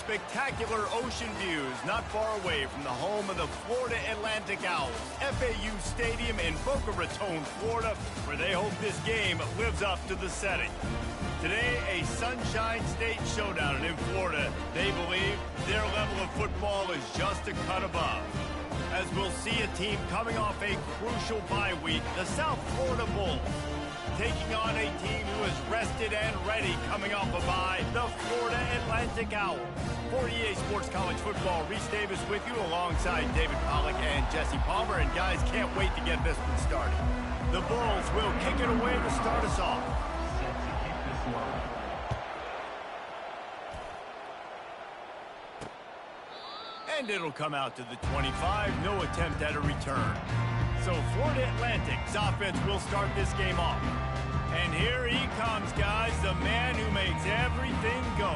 Spectacular ocean views not far away from the home of the Florida Atlantic Owls, FAU Stadium in Boca Raton, Florida, where they hope this game lives up to the setting. Today, a Sunshine State showdown, and in Florida, they believe their level of football is just a cut above. As we'll see a team coming off a crucial bye week, the South Florida Bulls, taking on a team who is rested and ready coming off a bye, the Florida Atlantic Owls. For EA Sports College Football, Reese Davis with you alongside David Pollack and Jesse Palmer. And guys, can't wait to get this one started. The Bulls will kick it away to start us off. And it'll come out to the 25, no attempt at a return. So Florida Atlantic's offense will start this game off. And here he comes, guys, the man who makes everything go.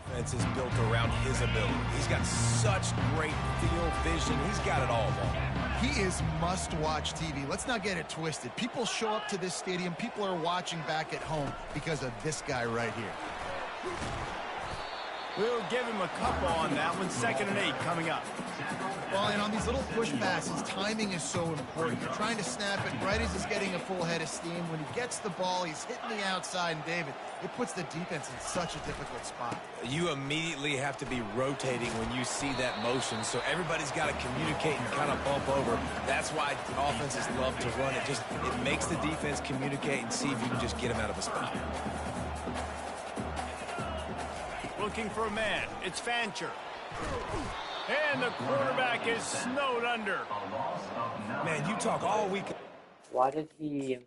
Offense is built around his ability. He's got such great field vision. He's got it all, ball. He is must-watch TV. Let's not get it twisted. People show up to this stadium. People are watching back at home because of this guy right here. We'll give him a couple on that one. 2nd and 8 coming up. Well, and on these little push passes, timing is so important. You're trying to snap it right as he's getting a full head of steam. When he gets the ball, he's hitting the outside, and David, it puts the defense in such a difficult spot. You immediately have to be rotating when you see that motion, so everybody's got to communicate and kind of bump over. That's why offenses love to run it. It makes the defense communicate and see if you can just get him out of a spot. Looking for a man. It's Fancher. And the quarterback is snowed under. Man, you talk all week. Why did he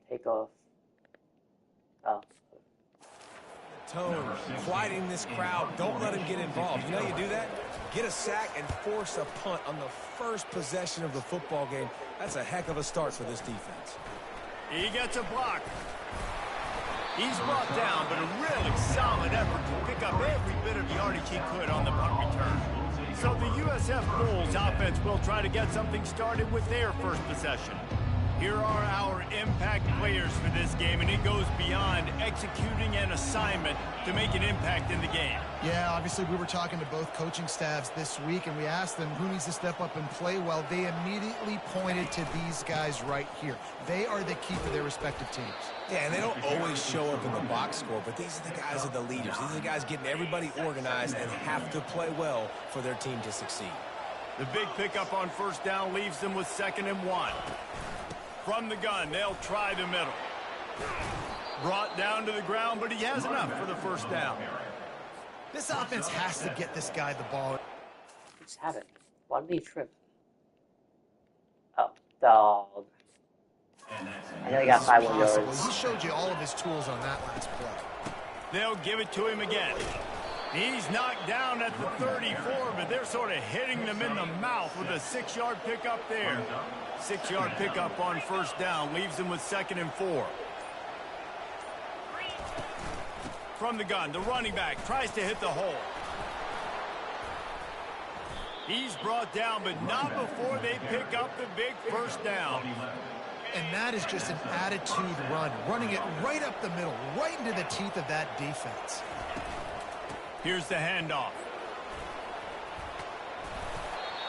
take off? Oh. Tone, quieting this crowd. Don't let him get involved. You know you do that? Get a sack and force a punt on the first possession of the football game. That's a heck of a start for this defense. He gets a block. He's brought down, but a really solid effort to pick up every bit of yardage he could on the punt return. So the USF Bulls offense will try to get something started with their first possession. Here are our impact players for this game, and it goes beyond executing an assignment to make an impact in the game. Yeah, obviously we were talking to both coaching staffs this week, and we asked them who needs to step up and play well. They immediately pointed to these guys right here. They are the key for their respective teams. Yeah, and they don't always show up in the box score, but these are the guys that are the leaders. These are the guys getting everybody organized and have to play well for their team to succeed. The big pickup on first down leaves them with 2nd and 1. From the gun, they'll try the middle. Brought down to the ground, but he has enough for the first down. This offense has to get this guy the ball. Just have it. Why did he trip? Oh, dog. I know he got 5 more yards. He showed you all of his tools on that last play. They'll give it to him again. He's knocked down at the 34, but they're sort of hitting them in the mouth with a 6-yard pickup there. 6-yard pickup on first down leaves them with 2nd and 4. From the gun, the running back tries to hit the hole. He's brought down, but not before they pick up the big first down. And that is just an attitude run, running it right up the middle, right into the teeth of that defense. Here's the handoff.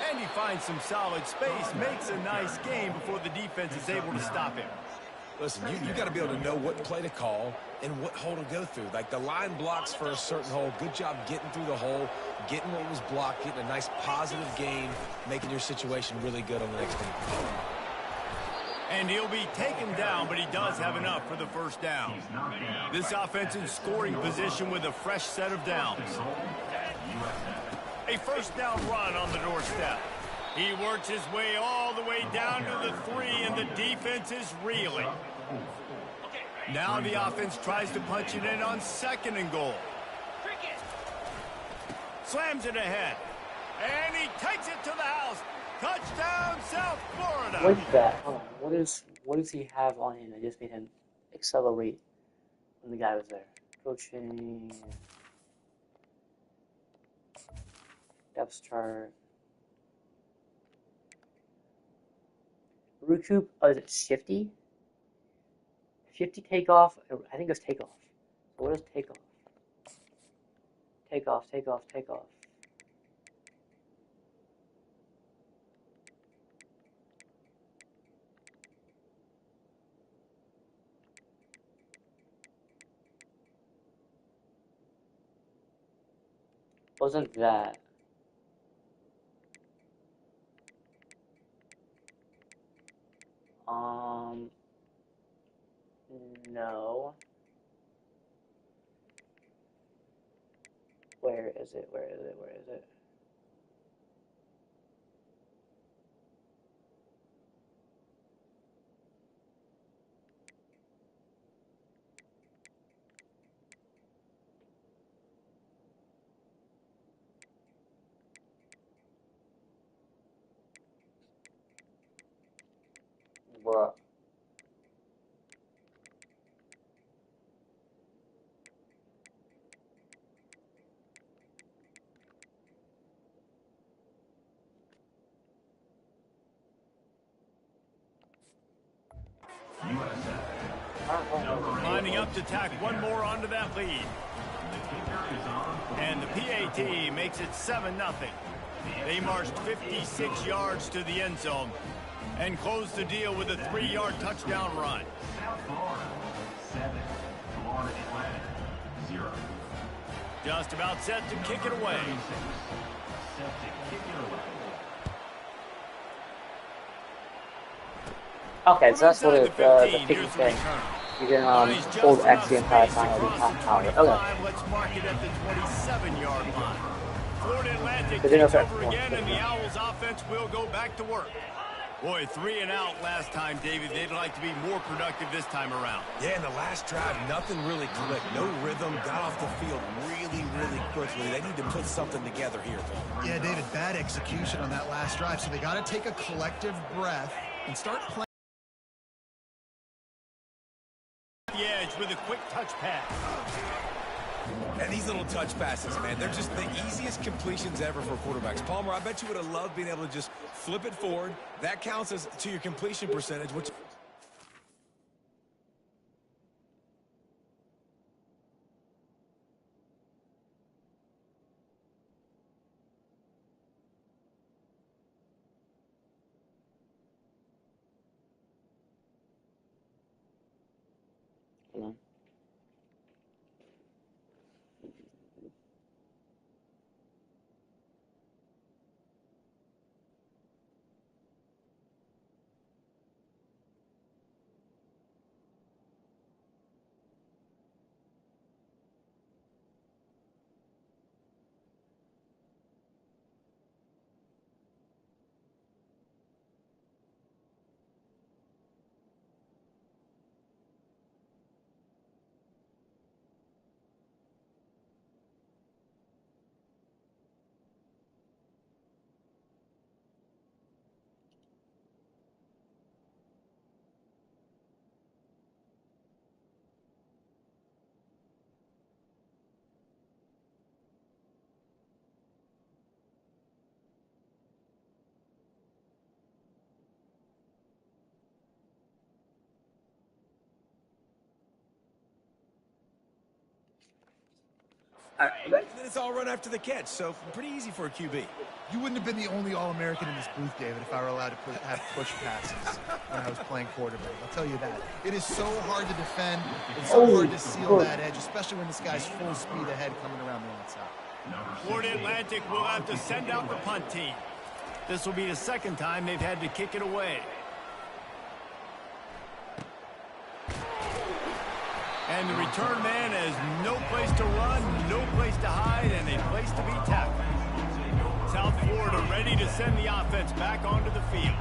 And he finds some solid space, makes a nice game before the defense is able to stop him. Listen, you got to be able to know what play to call and what hole to go through. Like the line blocks for a certain hole. Good job getting through the hole, getting what was blocked, getting a nice positive gain, making your situation really good on the next game. And he'll be taken down, but he does have enough for the first down. This offense in scoring position with a fresh set of downs. A first down run on the doorstep. He works his way all the way down to the 3, and the defense is reeling. Now the offense tries to punch it in on 2nd and goal. Slams it ahead. And he takes it to the house. Touchdown, South Florida. What is that? Hold on. What does he have on him that just made him accelerate when the guy was there? Coaching. Depth chart. Recoup. Oh, is it shifty? Shifty takeoff. I think it was takeoff. So what is takeoff? Take off, take off, take off. Wasn't that? No. Where is it? Where is it? Where is it? Bruh. Lining up to tack one more onto that lead. And the PAT makes it 7-0. They marched 56 yards to the end zone and closed the deal with a 3-yard touchdown run. South Florida, 7. Florida Atlantic, 0. Just about set to kick it away. Set to kick it away. Okay, so that's what the kicking thing. You can hold X the entire time or the half power. Okay. Let's mark it at the 27-yard line. Florida Atlantic But takes over again, and the Owls offense will go back to work. Boy, 3 and out last time, David. They'd like to be more productive this time around. Yeah, in the last drive, nothing really clicked. No rhythm, got off the field really, really quickly. They need to put something together here, Paul. Yeah, David, bad execution on that last drive, so they got to take a collective breath and start playing The edge with a quick touch pass. And these little touch passes, man, they're just the easiest completions ever for quarterbacks. Palmer, I bet you would have loved being able to just flip it forward. That counts as to your completion percentage, which... And then it's all run after the catch, so pretty easy for a QB. You wouldn't have been the only All-American in this booth, David, if I were allowed to have push passes when I was playing quarterback. I'll tell you that. It is so hard to defend. It's so hard to seal that edge, especially when this guy's full speed ahead coming around the outside. Florida Atlantic will have to send out the punt team. This will be the second time they've had to kick it away. And the return man has no place to run, no place to hide, and a place to be tackled. South Florida ready to send the offense back onto the field.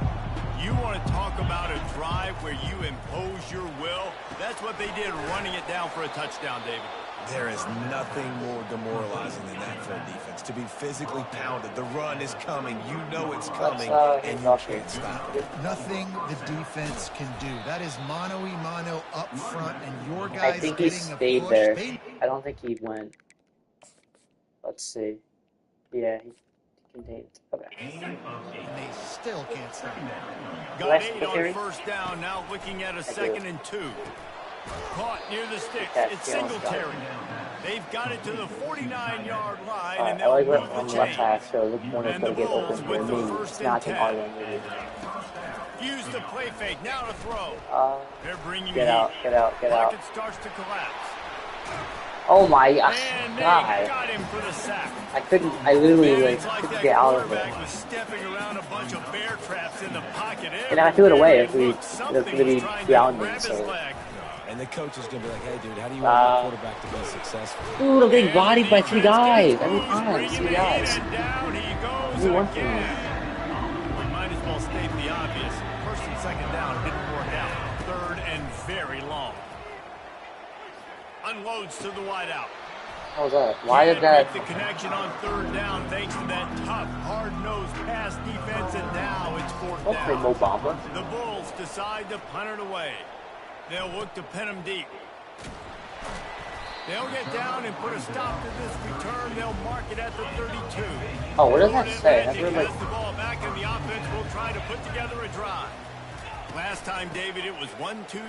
You want to talk about a drive where you impose your will? That's what they did, running it down for a touchdown, David. There is nothing more demoralizing than that for a defense. To be physically pounded. The run is coming. You know it's coming, and you can't stop it. Nothing the defense can do. That is mano-a-mano up front, and your guys I think he getting stayed a push. there. I don't think he went. Let's see. Yeah, he contained. Okay. And they still can't stop it. Got 8 on first down. Now looking at a 2nd and 2. Caught near the sticks. It's Singletary. They've got it to the 49-yard line, Alright, and I they'll like move it the on the left chain. side, so the corner's And the going to get Bulls open with here. the Maybe first it's and not too 10. hard one, maybe. Use the play fake. Now to throw. They're bringing Get heat. out, get out, get out. Pocket starts to collapse. Oh my And they god. got him for the sack. I literally Man, like, it's like couldn't that get out of it. quarterback was stepping around a bunch of bear traps in the pocket. And I threw it away if Everywhere we, looked, it's something going to be was trying to beyond me, grab his so. leg. And the coach is going to be like, hey, dude, how do you want your quarterback to be successful? Ooh, I'm getting bodied by 3 guys. Defense Every gets time, bringing 3 the heat, guys. and down he goes Do one thing. again. We might as well state the obvious. First and second down didn't work out. Third and very long. Unloads to the wideout. How was that? Why did Can't that? make the connection on third down thanks to that tough, hard-nosed pass defense, and now it's fourth Don't play down. Mo Bamba. The Bulls decide to punt it away. They'll look to pin him deep. They'll get down and put a stop to this return. They'll mark it at the 32. Oh, what does that say? That's Atlantic really has the ball back, and the offense will try to put together a drive. Last time, David, it was 1-2-3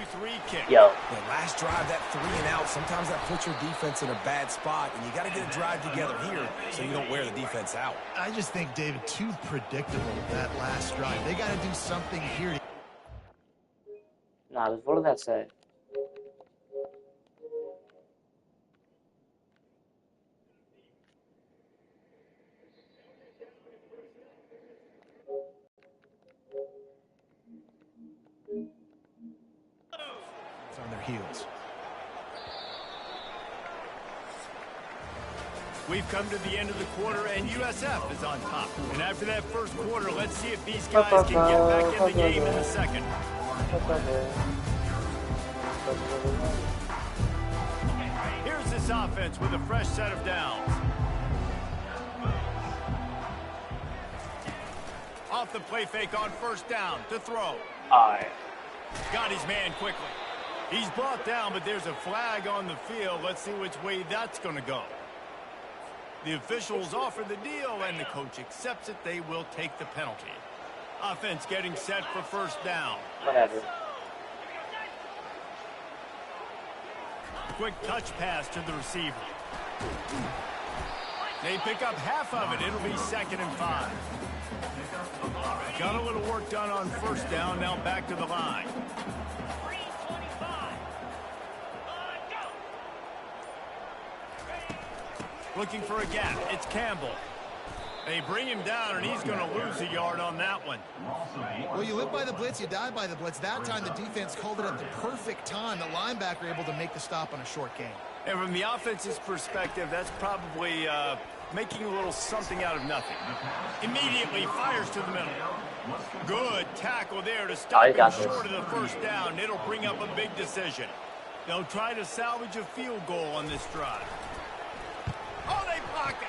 kick. Yo. The last drive, that 3 and out, sometimes that puts your defense in a bad spot, and you got to get a drive together here so you don't wear the defense out. I just think, David, too predictable that last drive. They got to do something here. Nah, what did that say? It's on their heels. We've come to the end of the quarter, and USF is on top. And after that first quarter, let's see if these guys can get back in the game in the second. Here's this offense with a fresh set of downs. Off the play fake on first down to throw. Alright. Got his man quickly. He's brought down, but there's a flag on the field. Let's see which way that's going to go. The officials offer the deal, and the coach accepts it. They will take the penalty. Offense getting set for first down. Whatever. Quick touch pass to the receiver. They pick up half of it. It'll be 2nd and 5. Got a little work done on first down. Now back to the line. Looking for a gap. It's Campbell. They bring him down, and he's going to lose a yard on that one. Well, you live by the blitz, you die by the blitz. That time the defense called it at the perfect time. The linebacker able to make the stop on a short gain. And from the offense's perspective, that's probably making a little something out of nothing. Immediately fires to the middle. Good tackle there to stop him short of the first down. It'll bring up a big decision. They'll try to salvage a field goal on this drive. Oh, they block it.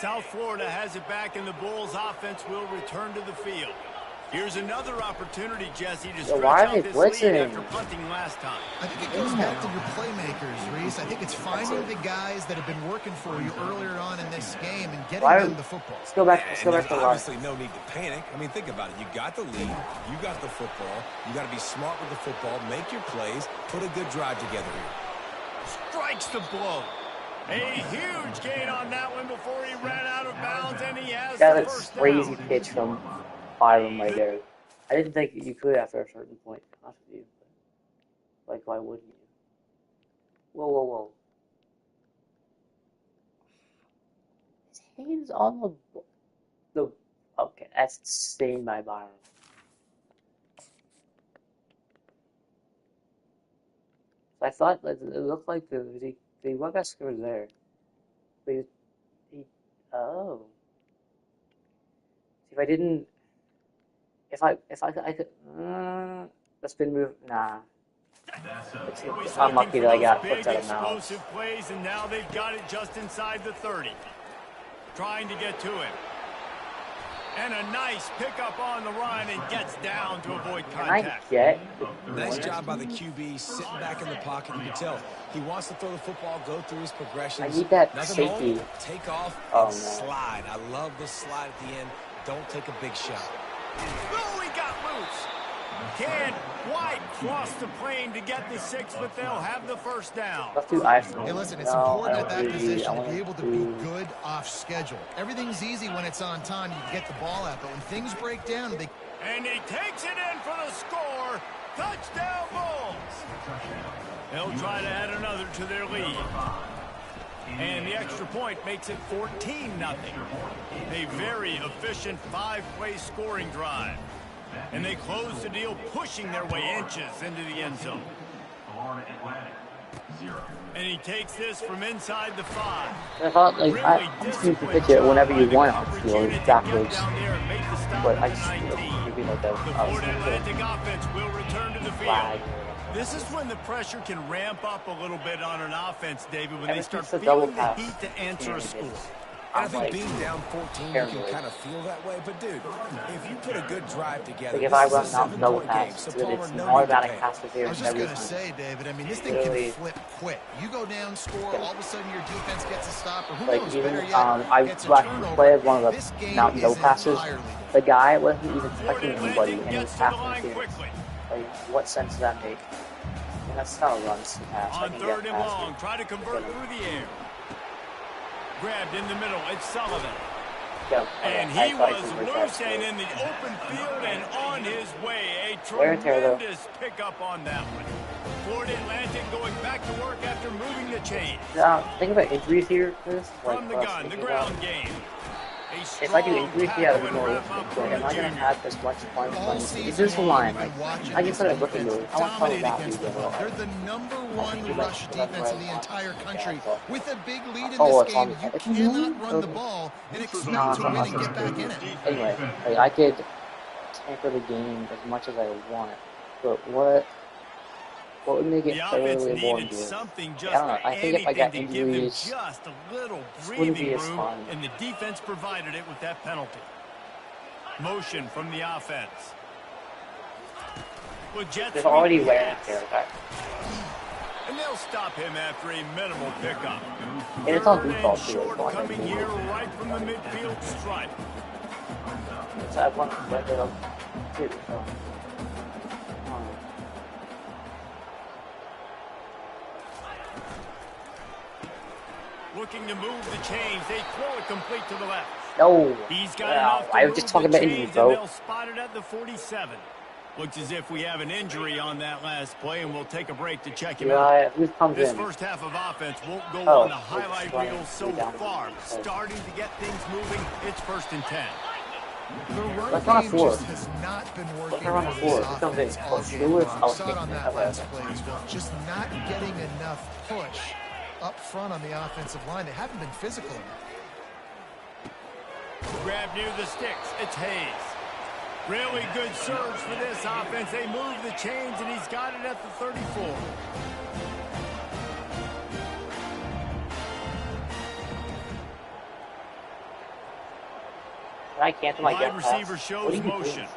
South Florida has it back, and the Bulls offense will return to the field. Here's another opportunity, Jesse, to stretch out this lead after punting last time. I think it goes back to your playmakers, Reese. I think it's finding the guys that have been working for you earlier on in this game and getting them the football. Let's go back to the obviously no need to panic. I mean, think about it. You got the lead. You got the football. You got to be smart with the football. Make your plays. Put a good drive together here. Strikes the blow. A huge gain on that one before he ran out of bounds, and he has the first down. Crazy pitch from Byron right there. I didn't think you could after a certain point. Not with you, but like, why wouldn't you? Whoa, whoa, whoa! His hands on the. Okay, that's stained by Byron. I thought it looked like the Webster was there. But oh. See, if I didn't, if I could, the spin move, nah. It's unlucky that I got flipped out of bounds. Explosive plays, and now they've got it just inside the 30. Trying to get to him. And a nice pickup on the run, and gets down to avoid contact. Nice job by the QB, sitting back in the pocket. You can tell he wants to throw the football, go through his progressions. I need that safety. Take off and slide. I love the slide at the end. Don't take a big shot. Oh, he got loose. Can't quite cross the plane to get the 6, but they'll have the first down. Let's do isolate. Hey, listen, it's No, important I at that don't do D. position I to want be able to do- be good off schedule. Everything's easy when it's on time. You can get the ball out, but when things break down, they... And he takes it in for the score. Touchdown Bulls. They'll try to add another to their lead. And the extra point makes it 14-0. A very efficient 5-play scoring drive. And they close the deal, pushing their way inches into the end zone. Florida Atlantic, 0. And he takes this from inside the 5. I thought, like, Really I just need to pitch it whenever you want on the field, backwards. But I just feel like it would be like The a Florida Atlantic offense will return to the field. flag. This is when the pressure can ramp up a little bit on an offense, David, when Ever they start since the double feeling the pass heat to answer a score. And I I'm think like, being down 14, you can paranoid. kind of feel that way. But, dude, if you put a good drive together, Like if this I is a run out double 7-point game, pass, so then Palmer, it's an no need to automatic panic. pass to I there was just every going to time. say, David, I mean, this thing Really- can flip quick. You go down, score, all of a sudden your defense gets a stop, or who Like knows, even better yet, I gets a rushed played one of This the game mountain no is passes. entirely different. The guy wasn't even Florida touching anybody, Atlantic and he was gets to the passing line to quickly. Like, what sense does that make? I mean, that's not a run pass. I On can third get and past long, it. try to convert through the air. Grabbed in the middle, it's Sullivan. Yeah, And okay, he I thought was could break that loose and through. in the open field and on his way. A Wear and tear, though. tremendous pickup on that one. Florida Atlantic going back to work after moving the chain. Now, think about injuries here, Chris. From the what I was gun, the thinking ground about. game. A If I do strong injuries, yeah, tackle and more wrap up from like, I'm the not gonna junior. have as much fun All playing. season It's just a long, line. we've Like, been watching I can this put a rookie defense move. I want to play dominate that against the run. They're the number one rush defense in the entire country. With a big lead in Oh, this it's on game, me. you cannot run the ball and expect No, to I'm win and not get back in it. Anyway, like, I could tamper the game as much as I want, but what would make it The offense fairly more needed enjoyable? something, I just don't know. I think if I got anything to give them injuries, just a little wouldn't be breathing as room, fun. and the defense provided it with that penalty. Motion from the offense. With jet there's sweep already wear pass. and tear. Okay. And they'll stop him after a minimal pickup. And it's on Third default, and too. short It's on coming default. here right from the midfield stripe. So I want to let it up too. So. Looking to move the chains. They throw it complete to the left. No. He's got Well, enough to I was move just talking the about injuries, chains, bro. and they'll spot it at the 47. Looks as if we have an injury on that last play, and we'll take a break to check him out. Yeah, who comes This in? first half of offense won't go Oh, on the highlight it's reel so down. far. Starting to get things moving. It's 1st and 10. The run Let's run a game four. just has not been working Let's run a for four. this Who comes in? offense all Oh, game Lewis. long. Oh, We saw it on that okay. last play as well. Just not getting enough push up front on the offensive line. They haven't been physical enough. Grab near the sticks. It's Hayes. Really good surge for this offense. They move the chains, and he's got it at the 34. I can't do my Wide get receiver pass. What shows are you motion. doing?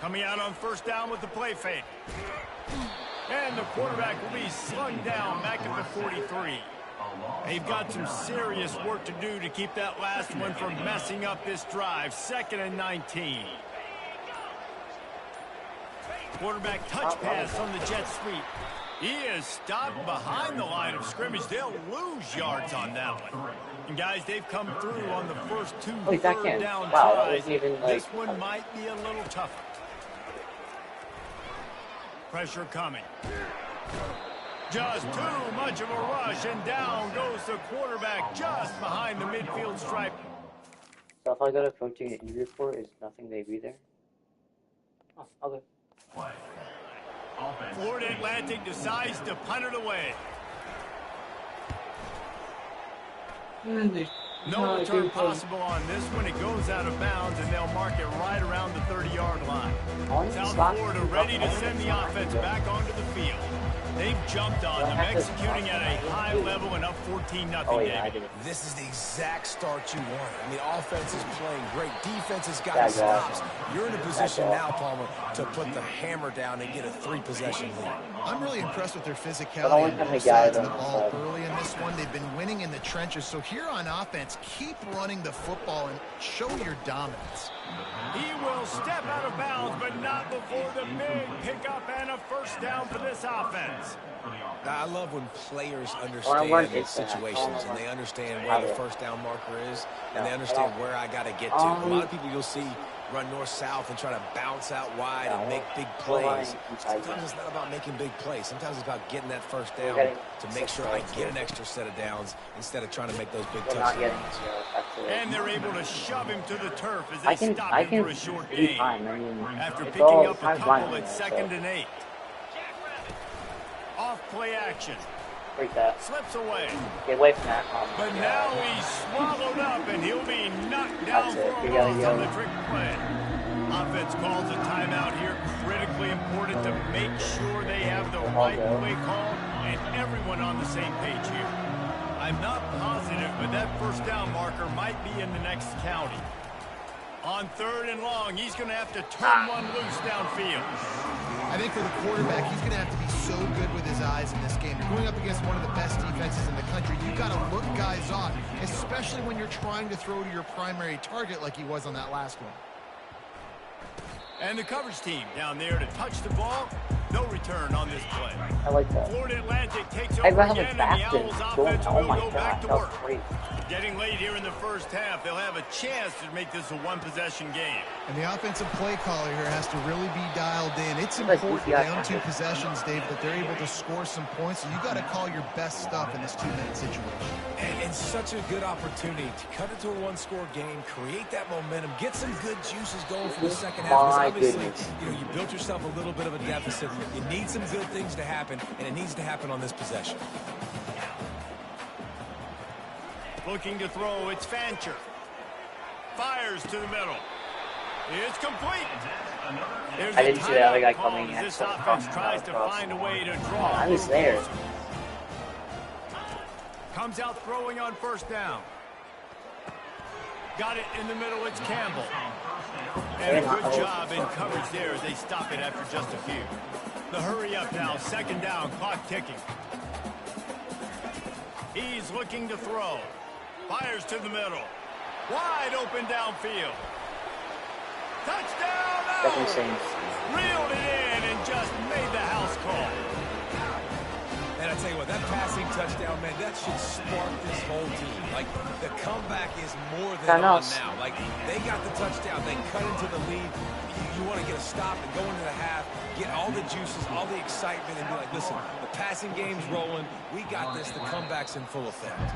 Coming out on 1st down with the play fake. And the quarterback will be slung down back at the 43. They've got some serious work to do to keep that last one from messing up this drive. 2nd and 19. Quarterback touch pass on the jet sweep. He is stopped behind the line of scrimmage. They'll lose yards on that one. And guys, they've come through on the first 2 Oh, he's back third in. down Wow, that tries. wasn't even, This like, one might be a little tougher. Pressure coming. Just too much of a rush, and down goes the quarterback just behind the midfield stripe. So if I go to coaching an injury report, is nothing they be there? Oh, okay. Play. Offense. Florida Atlantic decides to punt it away. No return possible on this one. It goes out of bounds, and they'll mark it right around the 30-yard line. South Florida ready to send the offense back onto the field. They've jumped on them, executing at a high level and up 14-0. Oh yeah, I did it. This is the exact start you want. I mean, offense is playing great. Defense has got Yeah, stops. yeah. You're in a position now, Palmer, to put the hammer down and get a 3-possession lead. I'm really impressed with their physicality But only on time both they got sides of it the on ball the early in this one. They've been winning in the trenches. So here on offense, keep running the football and show your dominance. He will step out of bounds, but not before the big pickup and a first down for this offense. I love when players understand these situations and they understand where the Okay. first down marker is and they understand where I got to get to. A lot of people you'll see run north-south and try to bounce out wide and make big plays. Sometimes it's not about making big plays. Sometimes it's about getting that first down to make sure I get an extra set of downs instead of trying to make those big touchdowns. And they're able to shove him to the turf as they stop him for a short gain. After it's picking up a time's couple, running it's there, 2nd so. and 8. Off play action. Break that. Slips away. Get away from that. But now he's swallowed up and he'll be knocked down That's for it. a You gotta loss go. on the trick play. Offense calls a timeout here. Critically important to make sure they have the right play call and everyone on the same page here. I'm not positive, but that first down marker might be in the next county. On 3rd and long, he's going to have to turn one loose downfield. I think for the quarterback, he's going to have to be so good with his eyes in this game. You're going up against one of the best defenses in the country. You've got to look guys off, especially when you're trying to throw to your primary target like he was on that last one. And the coverage team down there to touch the ball. No return on this play. I like that. Florida Atlantic takes I over love again, it and the fast Owls and going. offense Oh will my go back god, to that was work. great. Getting late here in the first half, they'll have a chance to make this a one-possession game. And the offensive play caller here has to really be dialed in. It's Like important DCI down 2 possessions, Dave, that they're able to score some points. So you got to call your best stuff in this 2-minute situation. And such a good opportunity to cut it to a one-score game, create that momentum, get some good juices going for the second half. Because My obviously, goodness. you built yourself a little bit of a deficit. You need some good things to happen, and it needs to happen on this possession. Looking to throw, it's Fancher. Fires to the middle. It's complete. There's I didn't see that other guy call coming as at this some offense cross tries to across. find a way to draw. I was there. Comes out throwing on first down. Got it in the middle, it's Campbell. And a good job in coverage there as they stop it after just a few. The hurry up now, 2nd down, clock ticking. He's looking to throw. Fires to the middle. Wide open downfield. Touchdown! That's insane. Reeled it in and just made the house call. And I tell you what, that passing touchdown, man, that should spark this whole team. Like, the comeback is more than on now. Like, they got the touchdown. They cut into the lead. You want to get a stop and go into the half, get all the juices, all the excitement, and be like, listen, the passing game's rolling. We got this. The comeback's in full effect.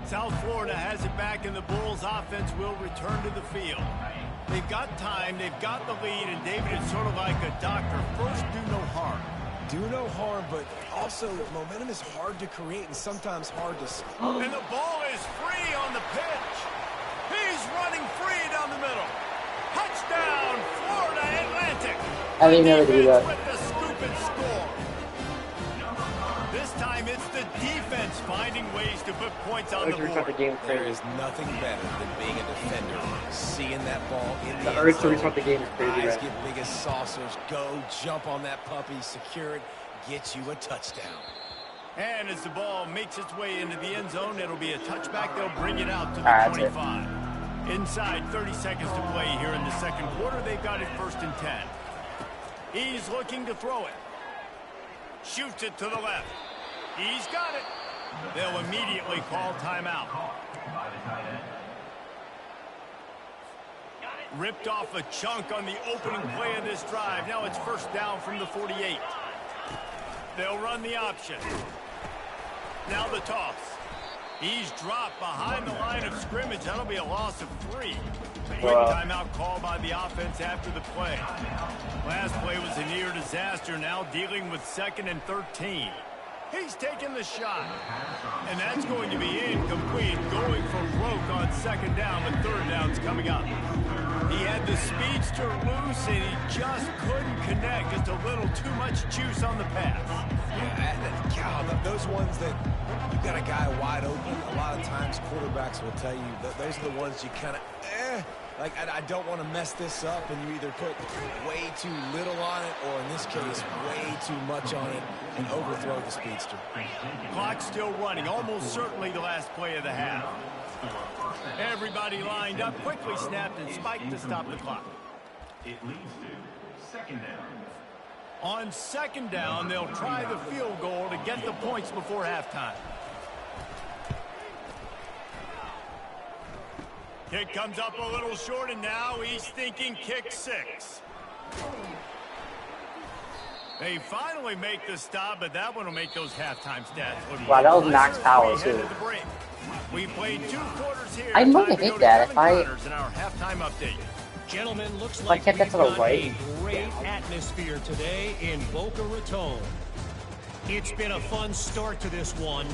South Florida has it back, and the Bulls offense will return to the field. They've got time, they've got the lead, and David is sort of like a doctor. First, do no harm. Do no harm, but also momentum is hard to create and sometimes hard to... And the ball is free on the pitch. He's running free down the middle. Touchdown, Florida Atlantic. I didn't know they do that. With the scoop and score. This time it's the defense finding ways to put points on the board. There is nothing better than being a defender, seeing that ball in the urge end to zone. restart the game is crazy, Eyes right? get big as saucers. Go, jump on that puppy, secure it, get you a touchdown. And as the ball makes its way into the end zone, it'll be a touchback. They'll bring it out to the 25. Inside 30 seconds to play here in the second quarter. They've got it 1st and 10. He's looking to throw it. Shoots it to the left. He's got it. They'll immediately call timeout. Ripped off a chunk on the opening play of this drive. Now it's 1st down from the 48. They'll run the option. Now the toss. He's dropped behind the line of scrimmage. That'll be a loss of 3. Quick timeout call by the offense after the play. Last play was a near disaster. Now dealing with 2nd and 13. He's taking the shot. And that's going to be incomplete. Going for broke on 2nd down, but 3rd down's coming up. He had the speedster loose, and he just couldn't connect. Just a little too much juice on the pass. Yeah, those ones that you got a guy wide open, a lot of times quarterbacks will tell you that those are the ones you kind of, Like, I don't want to mess this up, and you either put way too little on it, or in this case, way too much on it, and overthrow the speedster. Clock still running, almost certainly the last play of the half. Everybody lined up, quickly snapped and spiked to stop the clock. It leads to second down. On second down, they'll try the field goal to get the points before halftime. Kick comes up a little short, and now he's thinking kick 6. They finally make the stop, but that one will make those halftime stats look Wow, that was max power, too. We played 2 quarters here. I might have hit that if I... In our halftime update. Gentlemen, looks If like I kept that to the right. a great atmosphere today in Boca Raton. It's been a fun start to this one,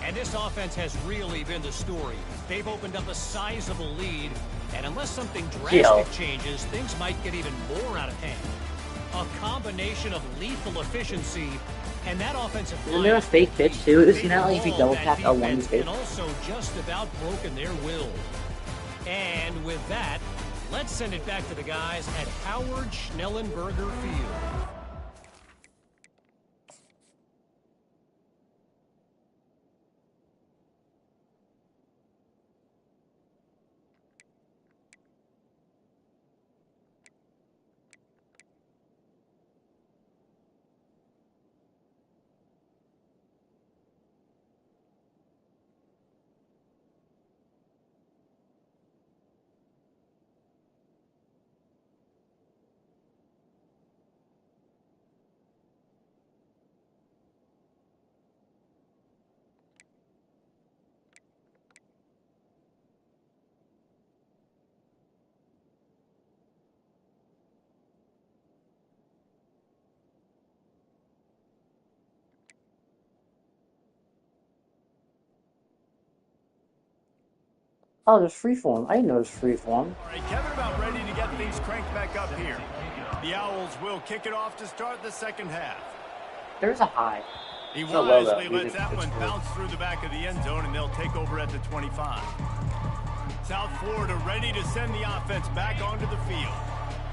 and this offense has really been the story. They've opened up a sizable lead, and unless something drastic changes, things might get even more out of hand. A combination of lethal efficiency and that offensive line. Isn't there a fake pitch too? Isn't that like if you double tap L1 in space? And also just about broken their will. And with that, let's send it back to the guys at Howard Schnellenberger Field. Oh, there's freeform. I didn't know there's freeform. All right, Kevin about ready to get things cranked back up here. The Owls will kick it off to start the second half. There's a high. He wisely lets that one bounce through the back of the end zone, and they'll take over at the 25. South Florida ready to send the offense back onto the field.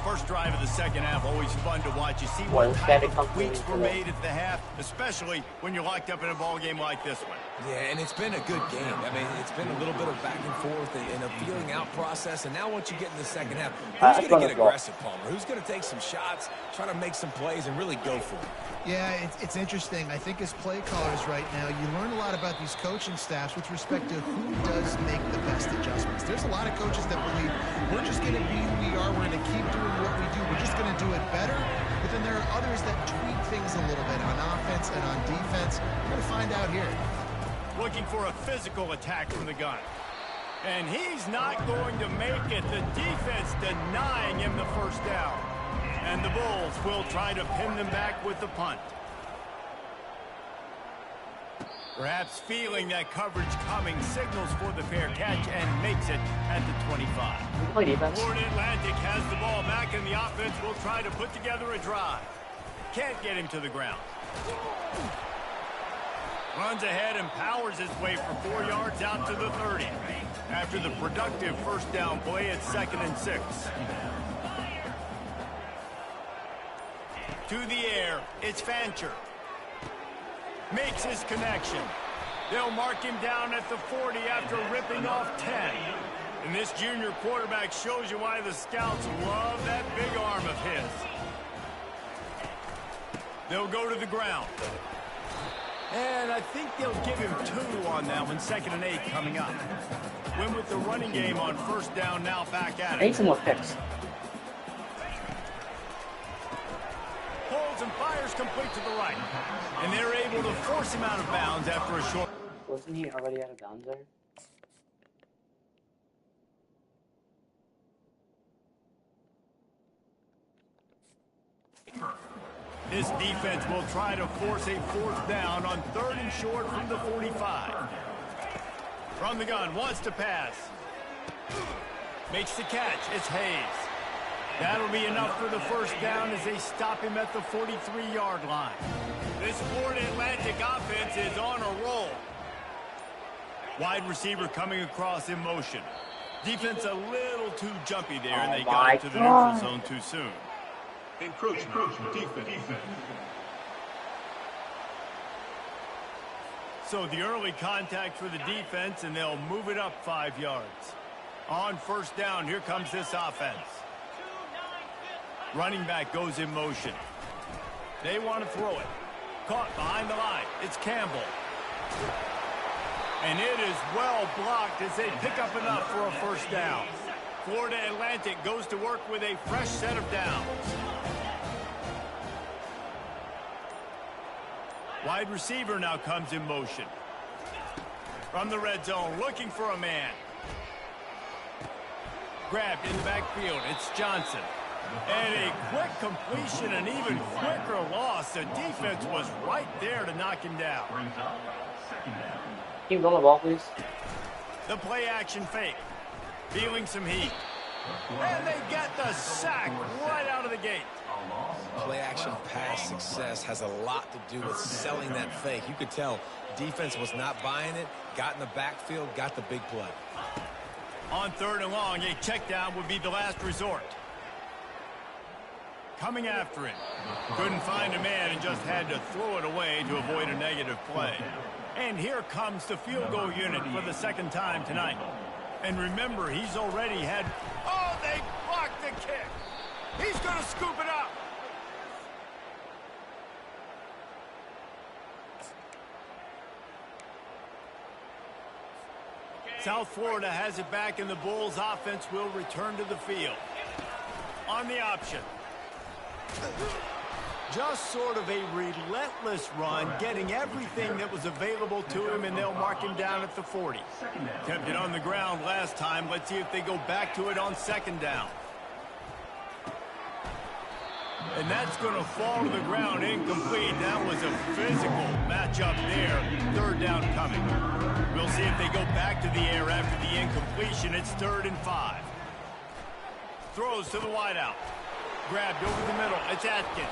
First drive of the second half, always fun to watch. You see what type of tweaks were made at the half, especially when you're locked up in a ball game like this one. Yeah, and it's been a good game. I mean, it's been a little bit of back and forth and a feeling out process. And now once you get in the second half, who's going to get aggressive, Palmer? Who's going to take some shots, try to make some plays, and really go for it? Yeah, it's interesting. I think as play callers right now, you learn a lot about these coaching staffs with respect to who does make the best adjustments. There's a lot of coaches that believe we're just going to be who we are. We're going to keep doing what we do. We're just going to do it better. But then there are others that tweak things a little bit on offense and on defense. We're going to find out here. Looking for a physical attack from the gun. And he's not going to make it. The defense denying him the first down. And the Bulls will try to pin them back with the punt. Perhaps feeling that coverage coming, signals for the fair catch and makes it at the 25. Florida Atlantic has the ball back, and the offense will try to put together a drive. Can't get him to the ground. Runs ahead and powers his way for 4 yards out to the 30. After the productive first down play at 2nd and 6. To the air, it's Fancher. Makes his connection. They'll mark him down at the 40 after ripping off 10. And this junior quarterback shows you why the scouts love that big arm of his. They'll go to the ground. And I think they'll give him 2 on that one. 2nd and 8 coming up. Win with the running game on first down, now back at it. I need some more picks. Holds and fires complete to the right. And they're able to force him out of bounds after a short... Wasn't he already out of bounds there? This defense will try to force a 4th down on 3rd and short from the 45. From the gun, wants to pass. Makes the catch. It's Hayes. That'll be enough for the first down as they stop him at the 43-yard line. This Florida Atlantic offense is on a roll. Wide receiver coming across in motion. Defense a little too jumpy there, and they Oh got my into the God. neutral zone too soon. Encroachment. Defense. So the early contact for the defense, and they'll move it up 5 yards. On first down, here comes this offense. Running back goes in motion. They want to throw it. Caught behind the line. It's Campbell. And it is well blocked as they pick up enough for a first down. Florida Atlantic goes to work with a fresh set of downs. Wide receiver now comes in motion. From the red zone, looking for a man. Grabbed in the backfield. It's Johnson. And a quick completion, an even quicker loss. The defense was right there to knock him down. Brings up second down. Can you go on the ball, please? The play action fake. Feeling some heat. And they get the sack right out of the gate. Play action pass success has a lot to do with selling that fake. You could tell defense was not buying it, got in the backfield, got the big play. On third and long, a check down would be the last resort. Coming after it. Couldn't find a man and just had to throw it away to avoid a negative play. And here comes the field goal unit for the second time tonight. And remember, he's already had... Oh, they blocked the kick. He's going to scoop it up. South Florida has it back, and the Bulls offense will return to the field. On the option. Just sort of a relentless run, getting everything that was available to him, and they'll mark him down at the 40. Kept it on the ground last time. Let's see if they go back to it on second down. And that's going to fall to the ground incomplete. That was a physical matchup there. Third down coming. We'll see if they go back to the air after the incompletion. It's 3rd and 5. Throws to the wideout. Grabbed over the middle. It's Atkins.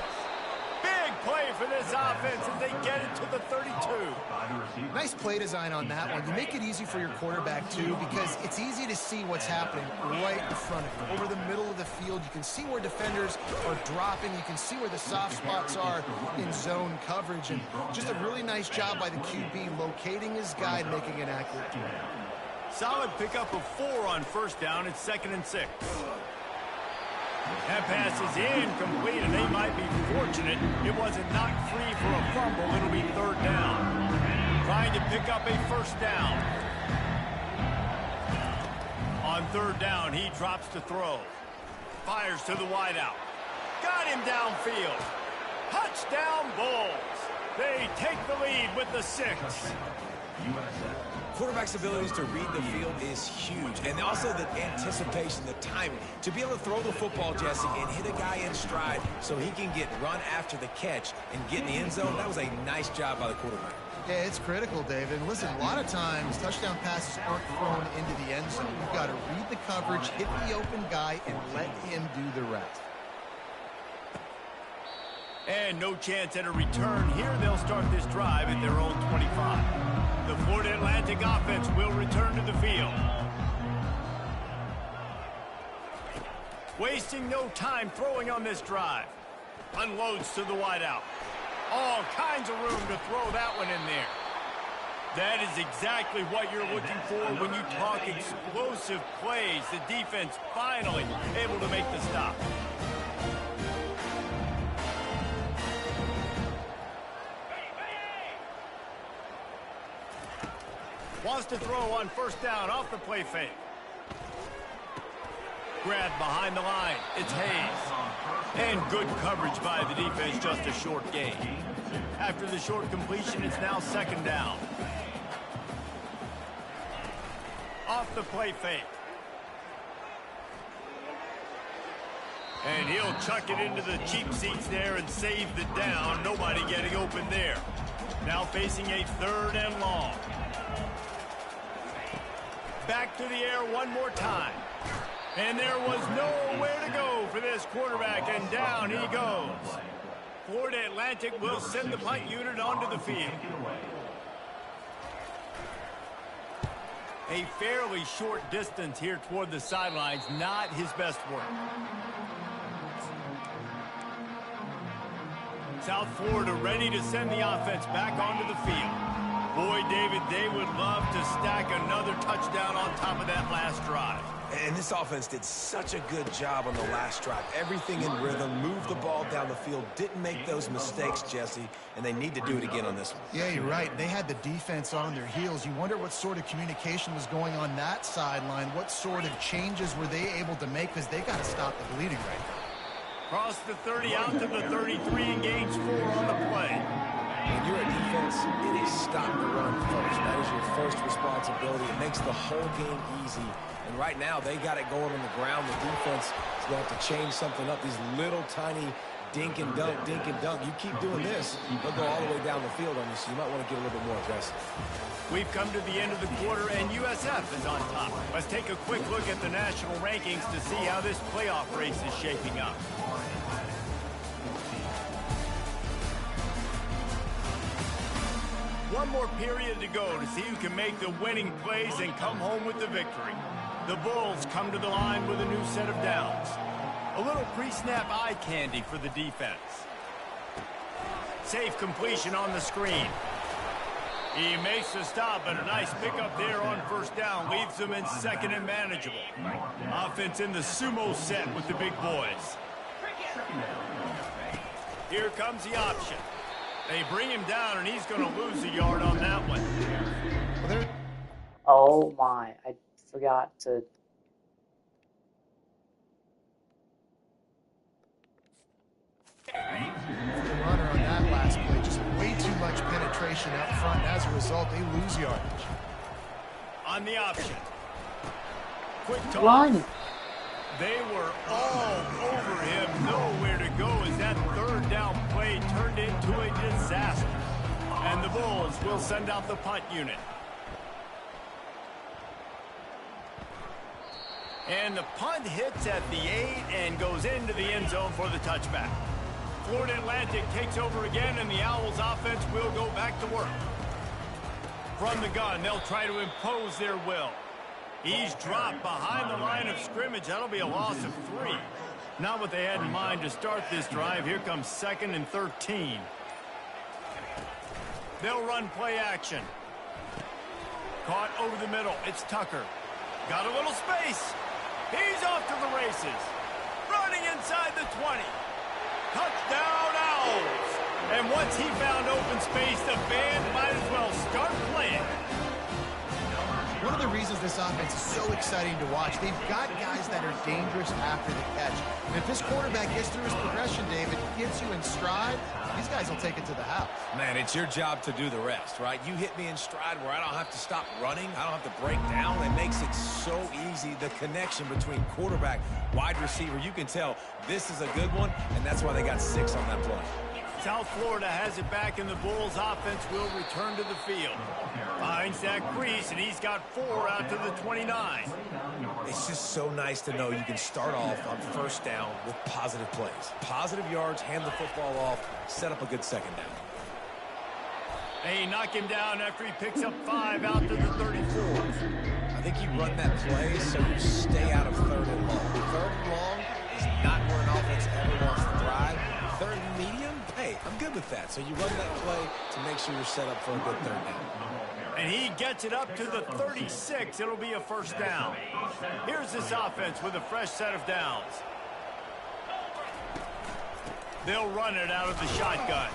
Big play for this offense as they get it to the 32. Nice play design on that one. You make it easy for your quarterback, too, because it's easy to see what's happening right in front of you. Over the middle of the field, you can see where defenders are dropping. You can see where the soft spots are in zone coverage. And just a really nice job by the QB locating his guy and making an accurate throw. Solid pickup of 4 on first down. It's 2nd and 6. That pass is incomplete, and they might be fortunate it wasn't knocked free for a fumble. It'll be 3rd down. Trying to pick up a first down. On 3rd down, he drops to throw. Fires to the wideout. Got him downfield. Touchdown Bulls. They take the lead with the 6. Quarterback's abilities to read the field is huge, and also the anticipation, the timing. To be able to throw the football, Jesse, and hit a guy in stride so he can get run after the catch and get in the end zone, that was a nice job by the quarterback. Yeah, it's critical, David. And listen, a lot of times touchdown passes aren't thrown into the end zone. You've got to read the coverage, hit the open guy, and let him do the rest. And no chance at a return here. They'll start this drive at their own 25. The Florida Atlantic offense will return to the field. Wasting no time throwing on this drive. Unloads to the wideout. All kinds of room to throw that one in there. That is exactly what you're looking for when you talk explosive plays. The defense finally able to make the stop. Wants to throw on first down off the play fake. Grabbed behind the line. It's Hayes. And good coverage by the defense, just a short gain. After the short completion, it's now 2nd down. Off the play fake. And he'll chuck it into the cheap seats there and save the down. Nobody getting open there. Now facing a 3rd and long. Back to the air one more time. And there was nowhere to go for this quarterback, and down he goes. Florida Atlantic will send the punt unit onto the field. A fairly short distance here toward the sidelines, not his best work. South Florida ready to send the offense back onto the field. Boy, David, they would love to stack another touchdown on top of that last drive. And this offense did such a good job on the last drive. Everything in rhythm, moved the ball down the field, didn't make those mistakes, Jesse, and they need to do it again on this one. Yeah, you're right. They had the defense on their heels. You wonder what sort of communication was going on that sideline. What sort of changes were they able to make, because they got to stop the bleeding right now. Cross the 30 out to the 33 and gains 4 on the play. When you're a defense, it is stop the run first. That is your first responsibility. It makes the whole game easy. And right now, they got it going on the ground. The defense is going to have to change something up. These little tiny dink and dunk, dink and dunk. You keep doing this, they'll go all the way down the field on you, so you might want to get a little bit more aggressive. We've come to the end of the quarter, and USF is on top. Let's take a quick look at the national rankings to see how this playoff race is shaping up. One more period to go to see who can make the winning plays and come home with the victory. The Bulls come to the line with a new set of downs. A little pre-snap eye candy for the defense. Safe completion on the screen. He makes the stop, but a nice pickup there on first down. Leaves them in second and manageable. Offense in the sumo set with the big boys. Here comes the option. They bring him down, and he's going to lose a yard on that one. Oh my, I forgot to... The runner on that last play, just way too much penetration up front, and as a result, they lose yardage. On the option. Quick toss. Run! They were all over him, nowhere to go as that third down play turned into a disaster. And the Bulls will send out the punt unit. And the punt hits at the 8 and goes into the end zone for the touchback. Florida Atlantic takes over again, and the Owls offense will go back to work. From the gun, they'll try to impose their will. He's dropped behind the line of scrimmage. That'll be a loss of 3. Not what they had in mind to start this drive. Here comes 2nd and 13. They'll run play action. Caught over the middle. It's Tucker. Got a little space. He's off to the races. Running inside the 20. Touchdown Owls. And once he found open space, the band might as well start playing. One of the reasons this offense is so exciting to watch, they've got guys that are dangerous after the catch. And if this quarterback gets through his progression, David, gets you in stride, these guys will take it to the house. Man, it's your job to do the rest, right? You hit me in stride where I don't have to stop running. I don't have to break down. It makes it so easy. The connection between quarterback, wide receiver, you can tell this is a good one, and that's why they got 6 on that play. South Florida has it back, and the Bulls offense will return to the field. Finds that crease, and he's got 4 out to the 29. It's just so nice to know you can start off on first down with positive plays. Positive yards, hand the football off, set up a good second down. They knock him down after he picks up 5 out to the 34. I think you run that play so you stay out of 3rd and long. 3rd and long is not where an offense ever wants to thrive. 3rd and medium, hey, I'm good with that. So you run that play to make sure you're set up for a good 3rd down. And he gets it up to the 36. It'll be a first down. Here's this offense with a fresh set of downs. They'll run it out of the shotgun.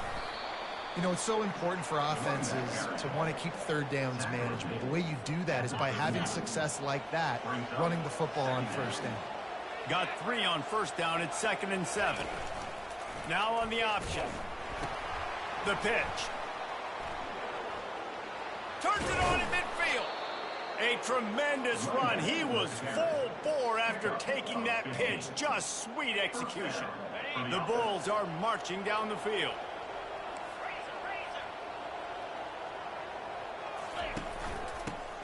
You know, it's so important for offenses to want to keep 3rd downs manageable. The way you do that is by having success like that, running the football on first down. Got 3 on first down. It's 2nd and 7. Now on the option. The pitch. Turns it on in midfield. A tremendous run. He was full bore after taking that pitch. Just sweet execution. The Bulls are marching down the field.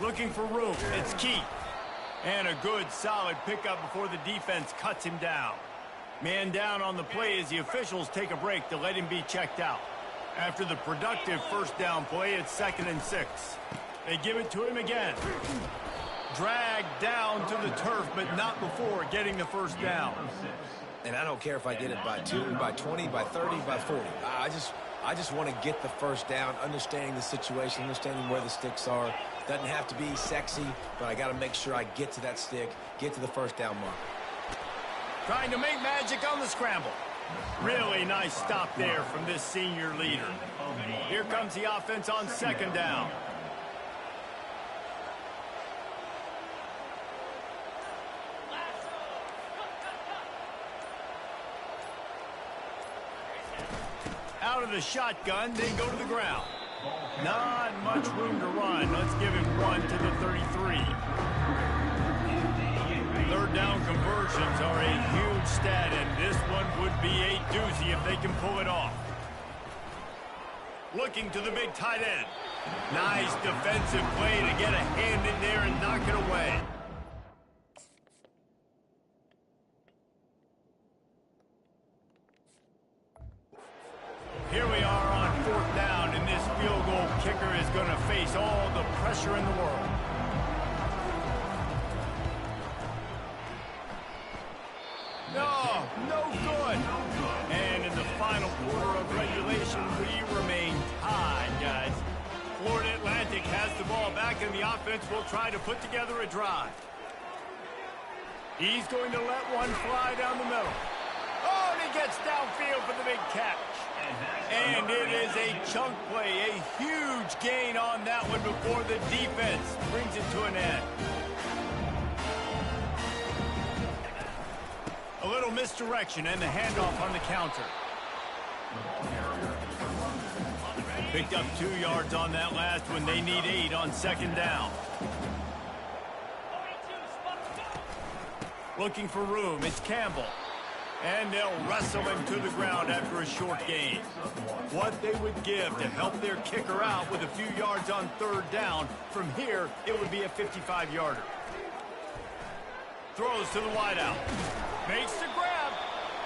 Looking for room. It's Keith. And a good, solid pickup before the defense cuts him down. Man down on the play as the officials take a break to let him be checked out. After the productive first down play, it's 2nd and 6. They give it to him again. Dragged down to the turf, but not before getting the first down. And I don't care if I get it by 2, by 20, by 30, by 40. I just want to get the first down, understanding the situation, understanding where the sticks are. Doesn't have to be sexy, but I got to make sure I get to that stick, get to the first down mark. Trying to make magic on the scramble. Really nice stop there from this senior leader. Here comes the offense on second down. Out of the shotgun, they go to the ground. Not much room to run. Let's give him 1 to the 33. Third down conversions are a huge stat, and this one would be a doozy if they can pull it off. Looking to the big tight end. Nice defensive play to get a hand in there and knock it away. Here we are on fourth down, and this field goal kicker is going to face all the pressure in the world. No good. And in the final quarter of regulation, we remain tied, guys. Florida Atlantic has the ball back, and the offense will try to put together a drive. He's going to let one fly down the middle. Oh, and he gets downfield for the big catch. And it is a chunk play, a huge gain on that one before the defense brings it to an end. A little misdirection and the handoff on the counter. Picked up 2 yards on that last one. They need 8 on second down. Looking for room. It's Campbell. And they'll wrestle him to the ground after a short gain. What they would give to help their kicker out with a few yards on third down. From here, it would be a 55-yarder. Throws to the wideout. Makes the grab.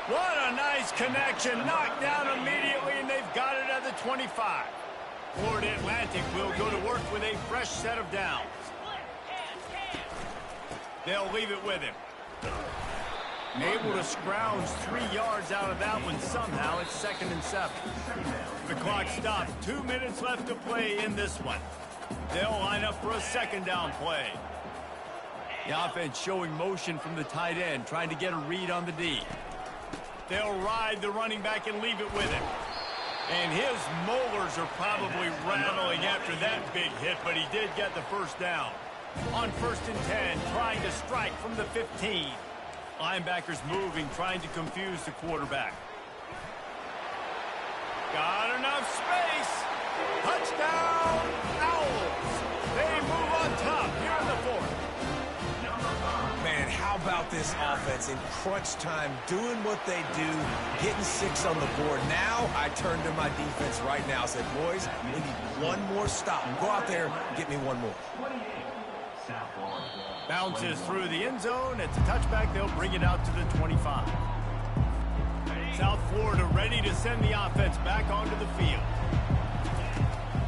What a nice connection. Knocked down immediately, and they've got it at the 25. Florida Atlantic will go to work with a fresh set of downs. They'll leave it with him. Able to scrounge 3 yards out of that one somehow. It's 2nd and 7. The clock stops. 2 minutes left to play in this one. They'll line up for a second down play. The offense showing motion from the tight end, trying to get a read on the D. They'll ride the running back and leave it with him. And his molars are probably rattling after that big hit, but he did get the first down. On 1st and 10, trying to strike from the 15. Linebackers moving, trying to confuse the quarterback. Got enough space. Touchdown, Owls. They move on top here in the 4th. Man, how about this offense in crunch time, doing what they do, getting 6 on the board. Now I turn to my defense right now, said, boys, we need one more stop. Go out there, get me one more. Bounces through the end zone. It's a touchback. They'll bring it out to the 25. South Florida ready to send the offense back onto the field.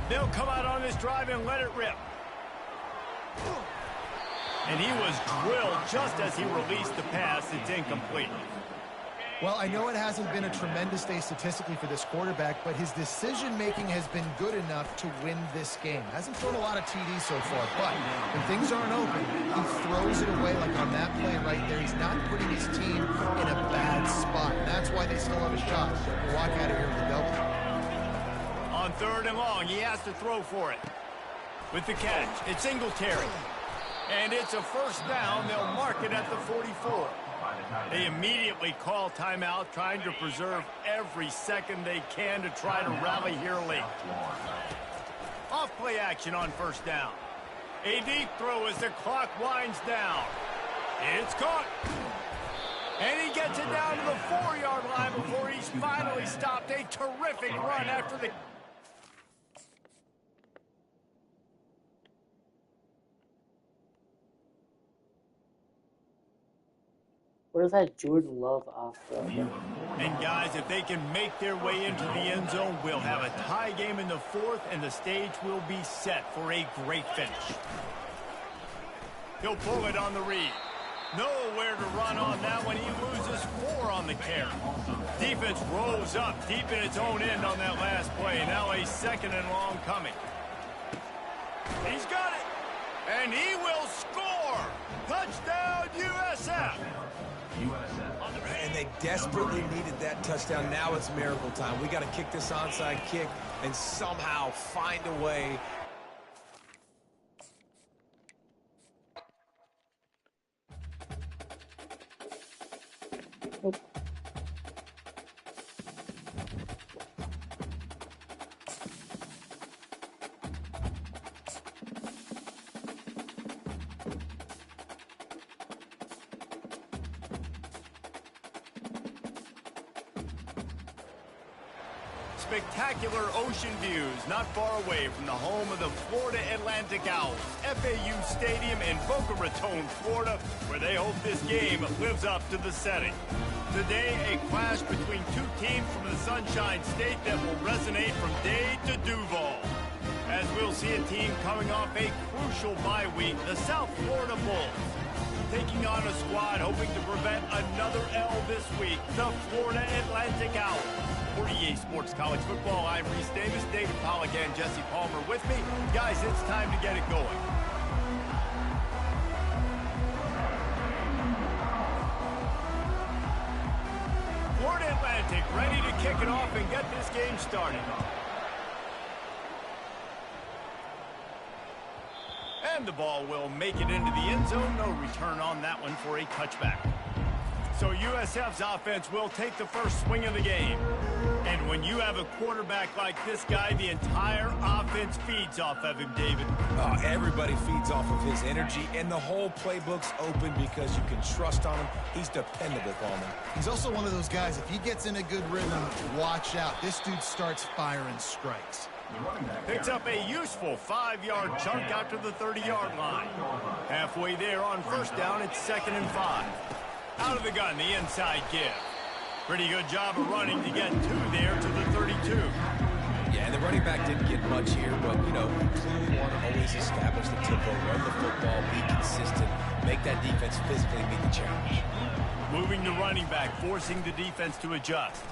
They'll come out on this drive and let it rip. And he was drilled just as he released the pass. It's incomplete. Well, I know it hasn't been a tremendous day statistically for this quarterback, but his decision-making has been good enough to win this game. Hasn't thrown a lot of TDs so far, but when things aren't open, he throws it away like on that play right there. He's not putting his team in a bad spot. And that's why they still have a shot to walk out of here with a W. On 3rd and long, he has to throw for it. With the catch, it's Singletary. And it's a first down. They'll mark it at the 44. They immediately call timeout, trying to preserve every second they can to try to rally here late. Off play action on 1st down. A deep throw as the clock winds down. It's caught. And he gets it down to the 4-yard line before he's finally stopped. A terrific run after the... Where's that Jordan Love off though? And guys, if they can make their way into the end zone, we'll have a tie game in the 4th, and the stage will be set for a great finish. He'll pull it on the read. Nowhere to run on that one. He loses 4 on the carry. Defense rolls up deep in its own end on that last play. Now a 2nd and long coming. He's got it. And he will score. Touchdown, USF. And they desperately needed that touchdown. Now it's miracle time. We got to kick this onside kick and somehow find a way. Spectacular ocean views not far away from the home of the Florida Atlantic Owls, FAU Stadium in Boca Raton, Florida, where they hope this game lives up to the setting. Today, a clash between 2 teams from the Sunshine State that will resonate from Dade to Duval. As we'll see a team coming off a crucial bye week, the South Florida Bulls, taking on a squad hoping to prevent another L this week, the Florida Atlantic Owls. For EA Sports College Football, I'm Reese Davis, David Pollack, and Jesse Palmer with me. Guys, it's time to get it going. Florida Atlantic ready to kick it off and get this game started. And the ball will make it into the end zone. No return on that one for a touchback. So USF's offense will take the first swing of the game. And when you have a quarterback like this guy, the entire offense feeds off of him, David. Everybody feeds off of his energy, and the whole playbook's open because you can trust on him. He's dependable, Palmer. He's also one of those guys, if he gets in a good rhythm, watch out. This dude starts firing strikes. Picks up a useful 5-yard chunk out to the 30-yard line. Halfway there on first down, it's 2nd and 5. Out of the gun, the inside give. Pretty good job of running to get 2 there to the 32. Yeah, and the running back didn't get much here, but, you know, you clearly want to always establish the tempo, run the football, be consistent, make that defense physically meet the challenge. Moving to running back, forcing the defense to adjust.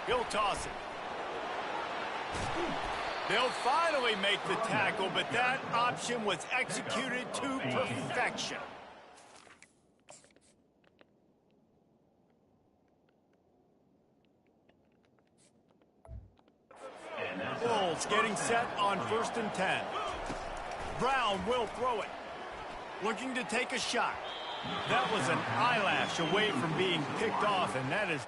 He'll toss it. They'll finally make the tackle, but that option was executed to perfection. Bulls getting set on 1st and 10. Brown will throw it. Looking to take a shot. That was an eyelash away from being picked off, and that is...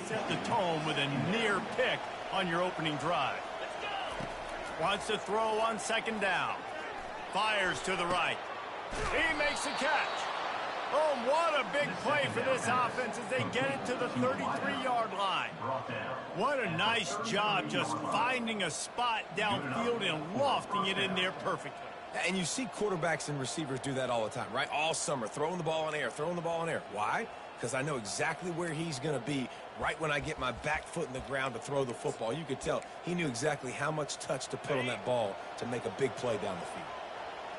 Set the tone with a near pick on your opening drive. Wants to throw on 2nd down. Fires to the right. He makes a catch. Oh, what a big play for this offense as they get it to the 33-yard line. What a nice job just finding a spot downfield and lofting it in there perfectly. And you see quarterbacks and receivers do that all the time, right? All summer, throwing the ball in air, throwing the ball in air. Why? Because I know exactly where he's going to be right when I get my back foot in the ground to throw the football. You could tell he knew exactly how much touch to put on that ball to make a big play down the field.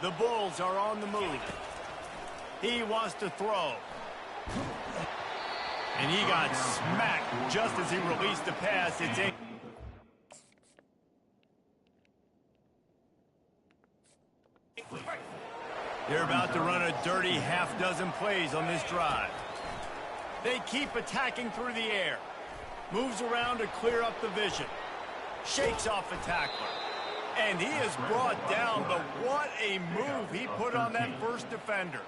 The Bulls are on the move. He wants to throw. And he got smacked just as he released the pass. It's in. They're about to run a dirty half-dozen plays on this drive. They keep attacking through the air. Moves around to clear up the vision. Shakes off the tackler. And he is brought down, but what a move he put on that first defender.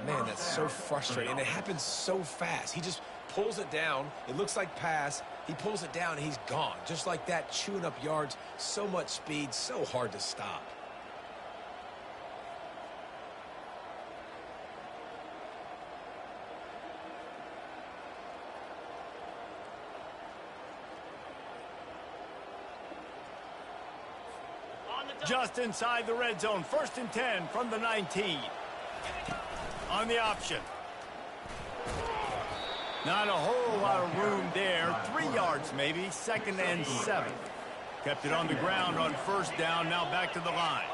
Man, that's so frustrating. And it happens so fast. He just pulls it down. It looks like pass. He pulls it down, and he's gone. Just like that, chewing up yards. So much speed, so hard to stop. Just inside the red zone. 1st and 10 from the 19. On the option. Not a whole lot of room there. 3 yards maybe. 2nd and 7. Kept it on the ground on first down, now back to the line.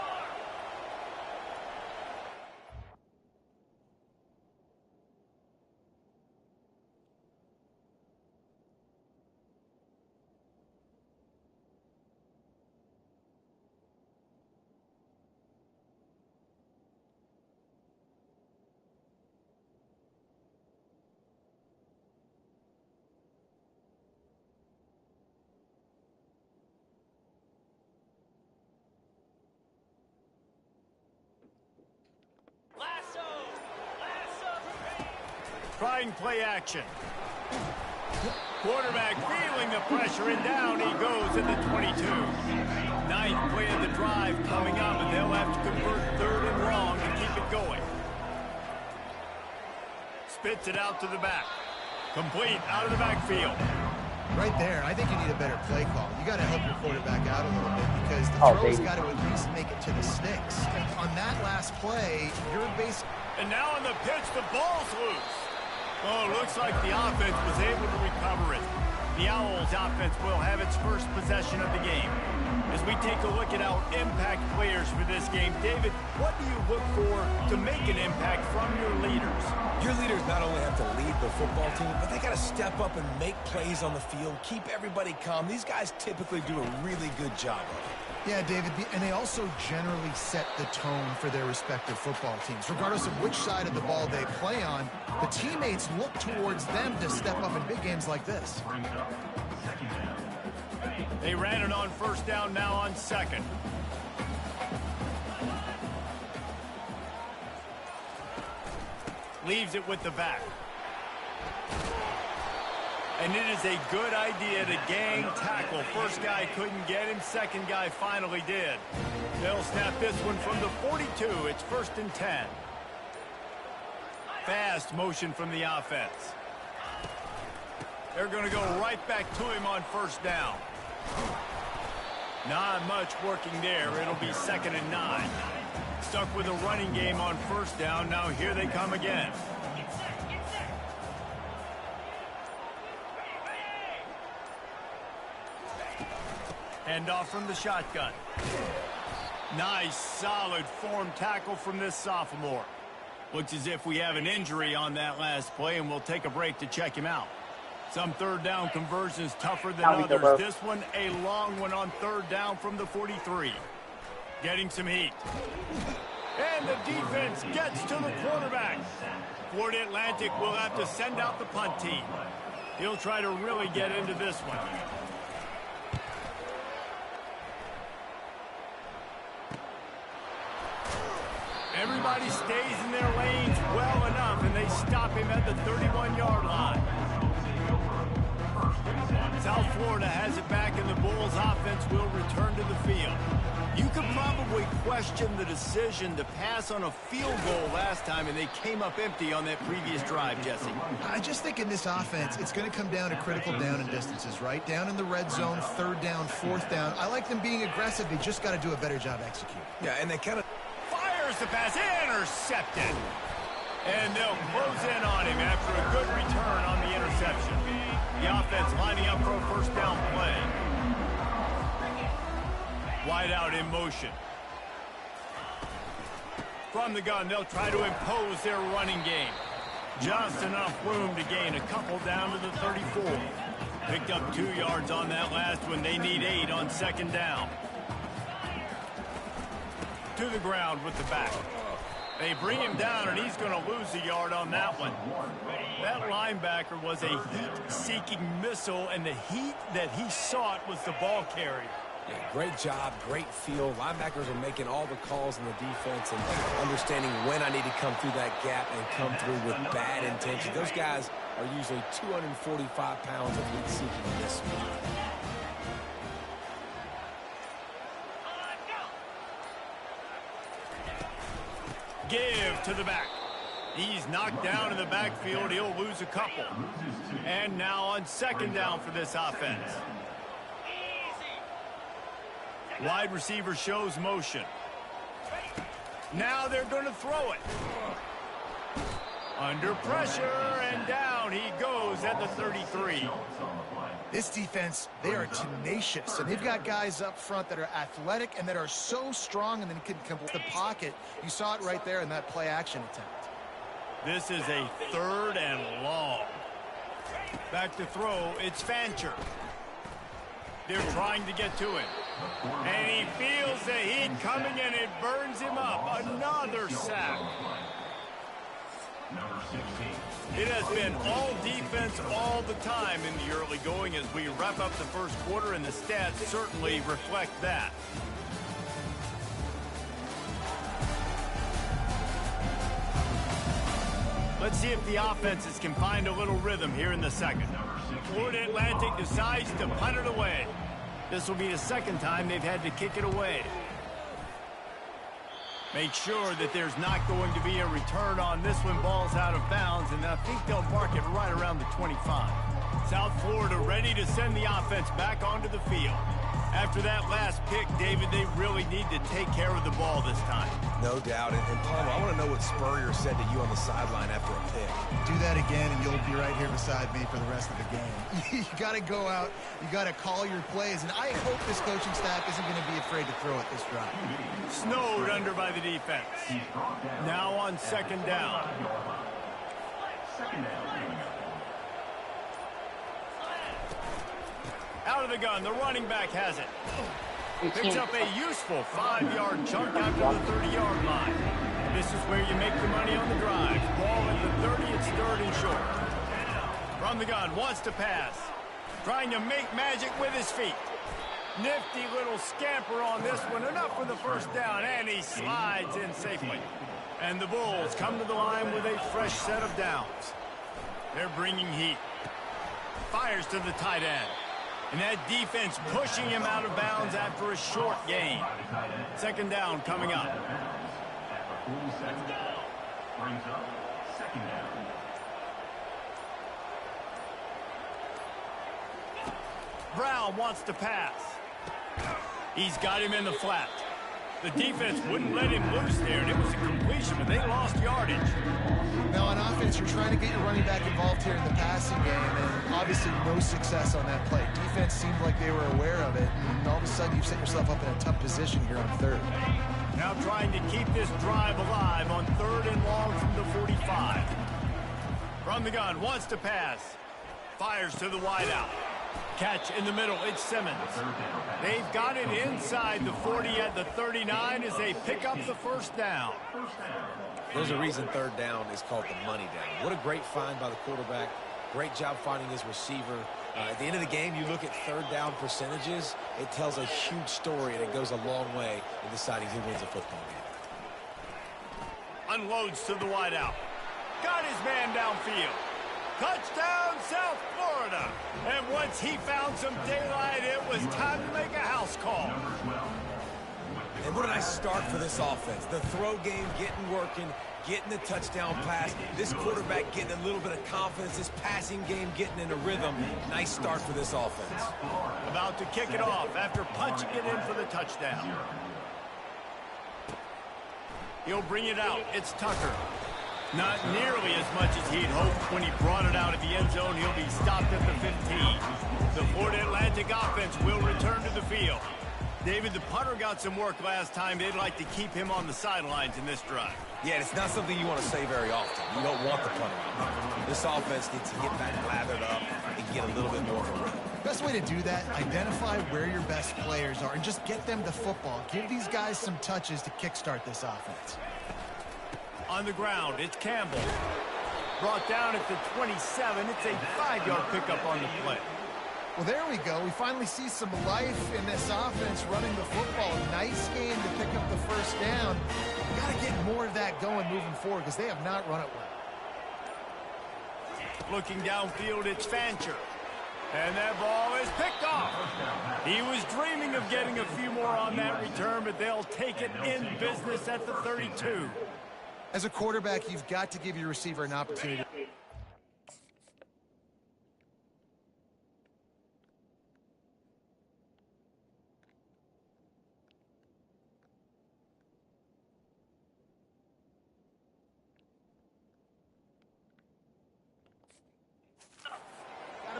Trying play action. Quarterback feeling the pressure, and down he goes at the 22. Ninth play of the drive coming up, and they'll have to convert third and long to keep it going. Spits it out to the back. Complete out of the backfield. Right there, I think you need a better play call. You got to help your quarterback out a little bit because the throw's got to at least make it to the sticks. On that last play, you're basically... And now on the pitch, the ball's loose. Oh, looks like the offense was able to recover it. The Owls offense will have its first possession of the game. As we take a look at our impact players for this game, David, what do you look for to make an impact from your leaders? Your leaders not only have to lead the football team, but they got to step up and make plays on the field, keep everybody calm. These guys typically do a really good job of it. Yeah, David, and they also generally set the tone for their respective football teams. Regardless of which side of the ball they play on, the teammates look towards them to step up in big games like this. They ran it on first down, now on second. Leaves it with the back. And it is a good idea to gang tackle. First guy couldn't get him, second guy finally did. They'll snap this one from the 42. It's 1st and 10. Fast motion from the offense. They're going to go right back to him on first down. Not much working there. It'll be 2nd and 9. Stuck with a running game on first down. Now here they come again. Hand off from the shotgun. Nice, solid form tackle from this sophomore. Looks as if we have an injury on that last play, and we'll take a break to check him out. Some third down conversions tougher than others. This one, a long one on third down from the 43. Getting some heat. And the defense gets to the quarterback. Florida Atlantic will have to send out the punt team. He'll try to really get into this one. Everybody stays in their lanes well enough, and they stop him at the 31-yard line. South Florida has it back, and the Bulls offense will return to the field. You could probably question the decision to pass on a field goal last time, and they came up empty on that previous drive, Jesse. I just think in this offense, it's going to come down to critical down and distances, right? Down in the red zone, third down, fourth down. I like them being aggressive. They just got to do a better job executing. Yeah, and they kind of... Fires the pass, intercepted. And they'll close in on him after a good return on the interception. The offense lining up for a first down play. Wide out in motion. From the gun, they'll try to impose their running game. Just enough room to gain a couple down to the 34. Picked up 2 yards on that last one. They need 8 on second down. To the ground with the back. They bring him down, and he's going to lose a yard on that one. That linebacker was a heat-seeking missile, and the heat that he sought was the ball carrier. Yeah, great job, great feel. Linebackers are making all the calls in the defense and understanding when I need to come through that gap and come through with bad intention. Those guys are usually 245 pounds of heat-seeking missiles. Give to the back. He's knocked down in the backfield. He'll lose a couple. And now on second down for this offense. Wide receiver shows motion. Now they're going to throw it. Under pressure, and down he goes at the 33. This defense, they are tenacious, and they've got guys up front that are athletic and that are so strong and then can come to the pocket. You saw it right there in that play-action attempt. This is a 3rd and long. Back to throw, it's Fancher. They're trying to get to him. And he feels the heat coming and it burns him up. Another sack. Number 16. It has been all defense all the time in the early going as we wrap up the first quarter, and the stats certainly reflect that. Let's see if the offenses can find a little rhythm here in the second. Florida Atlantic decides to punt it away. This will be the second time they've had to kick it away. Make sure that there's not going to be a return on this when ball's out of bounds, and I think they'll mark it right around the 25. South Florida ready to send the offense back onto the field. After that last pick, David, they really need to take care of the ball this time. No doubt. And Palmer, I want to know what Spurrier said to you on the sideline after a pick. Do that again, and you'll be right here beside me for the rest of the game. You got to go out. You got to call your plays, and I hope this coaching staff isn't going to be afraid to throw it this drive. Snowed under by the defense. Now on 2nd down. Second down. Out of the gun, the running back has it. Picks up a useful 5-yard chunk after the 30-yard line. This is where you make the money on the drive. Ball at the 30, it's 3rd and short. From the gun, wants to pass. Trying to make magic with his feet. Nifty little scamper on this one. Enough for the first down, and he slides in safely. And the Bulls come to the line with a fresh set of downs. They're bringing heat. Fires to the tight end. And that defense pushing him out of bounds after a short gain. 2nd down coming up. Brings up 2nd down. Brown wants to pass. He's got him in the flat. The defense wouldn't let him loose there, and it was a completion, but they lost yardage. Now, on offense, you're trying to get your running back involved here in the passing game, and obviously no success on that play. Defense seemed like they were aware of it, and all of a sudden you've set yourself up in a tough position here on 3rd. Now trying to keep this drive alive on 3rd and long from the 45. From the gun, wants to pass. Fires to the wideout. Catch in the middle, it's Simmons. They've got it inside the 40 at the 39 as they pick up the 1st down. There's a reason 3rd down is called the money down. What a great find by the quarterback. Great job finding his receiver. At the end of the game, you look at 3rd down percentages. It tells a huge story, and it goes a long way in deciding who wins a football game. Unloads to the wideout. Got his man downfield. Touchdown, South Florida. And once he found some daylight, it was time to make a house call. And what a nice start for this offense. The throw game getting working, getting the touchdown pass. This quarterback getting a little bit of confidence. This passing game getting in a rhythm. Nice start for this offense. About to kick it off after punching it in for the touchdown. He'll bring it out. It's Tucker. Not nearly as much as he'd hoped when he brought it out of the end zone. He'll be stopped at the 15. The Florida Atlantic offense will return to the field. David, the punter got some work last time. They'd like to keep him on the sidelines in this drive. Yeah, it's not something you want to say very often. You don't want the punter. This offense needs to get back lathered up and get a little bit more of a rhythm. Best way to do that, identify where your best players are and just get them the football. Give these guys some touches to kickstart this offense. On the ground, it's Campbell. Brought down at the 27. It's a 5-yard pickup on the play. Well, there we go. We finally see some life in this offense running the football. Nice game to pick up the 1st down. Got to get more of that going moving forward because they have not run it well. Looking downfield, it's Fancher. And that ball is picked off. He was dreaming of getting a few more on that return, but they'll take it in business at the 32. As a quarterback, you've got to give your receiver an opportunity.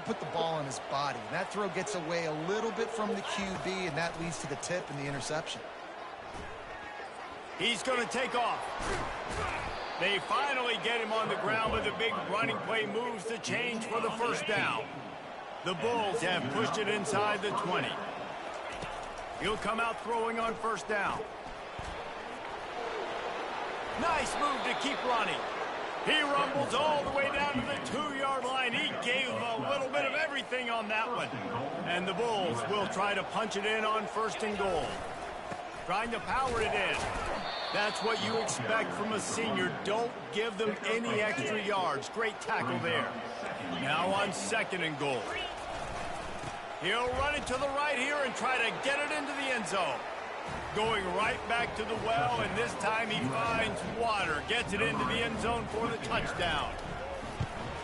put the ball on his body. And that throw gets away a little bit from the QB, and that leads to the tip and the interception. He's going to take off. They finally get him on the ground with a big running play moves the change for the first down. The Bulls have pushed it inside the 20. He'll come out throwing on first down. Nice move to keep running. He rumbles all the way down to the 2-yard line. He gave a little bit of everything on that one. And the Bulls will try to punch it in on first and goal. Trying to power it in. That's what you expect from a senior. Don't give them any extra yards. Great tackle there. Now on second and goal. He'll run it to the right here and try to get it into the end zone. Going right back to the well, and this time he finds water. Gets it into the end zone for the touchdown.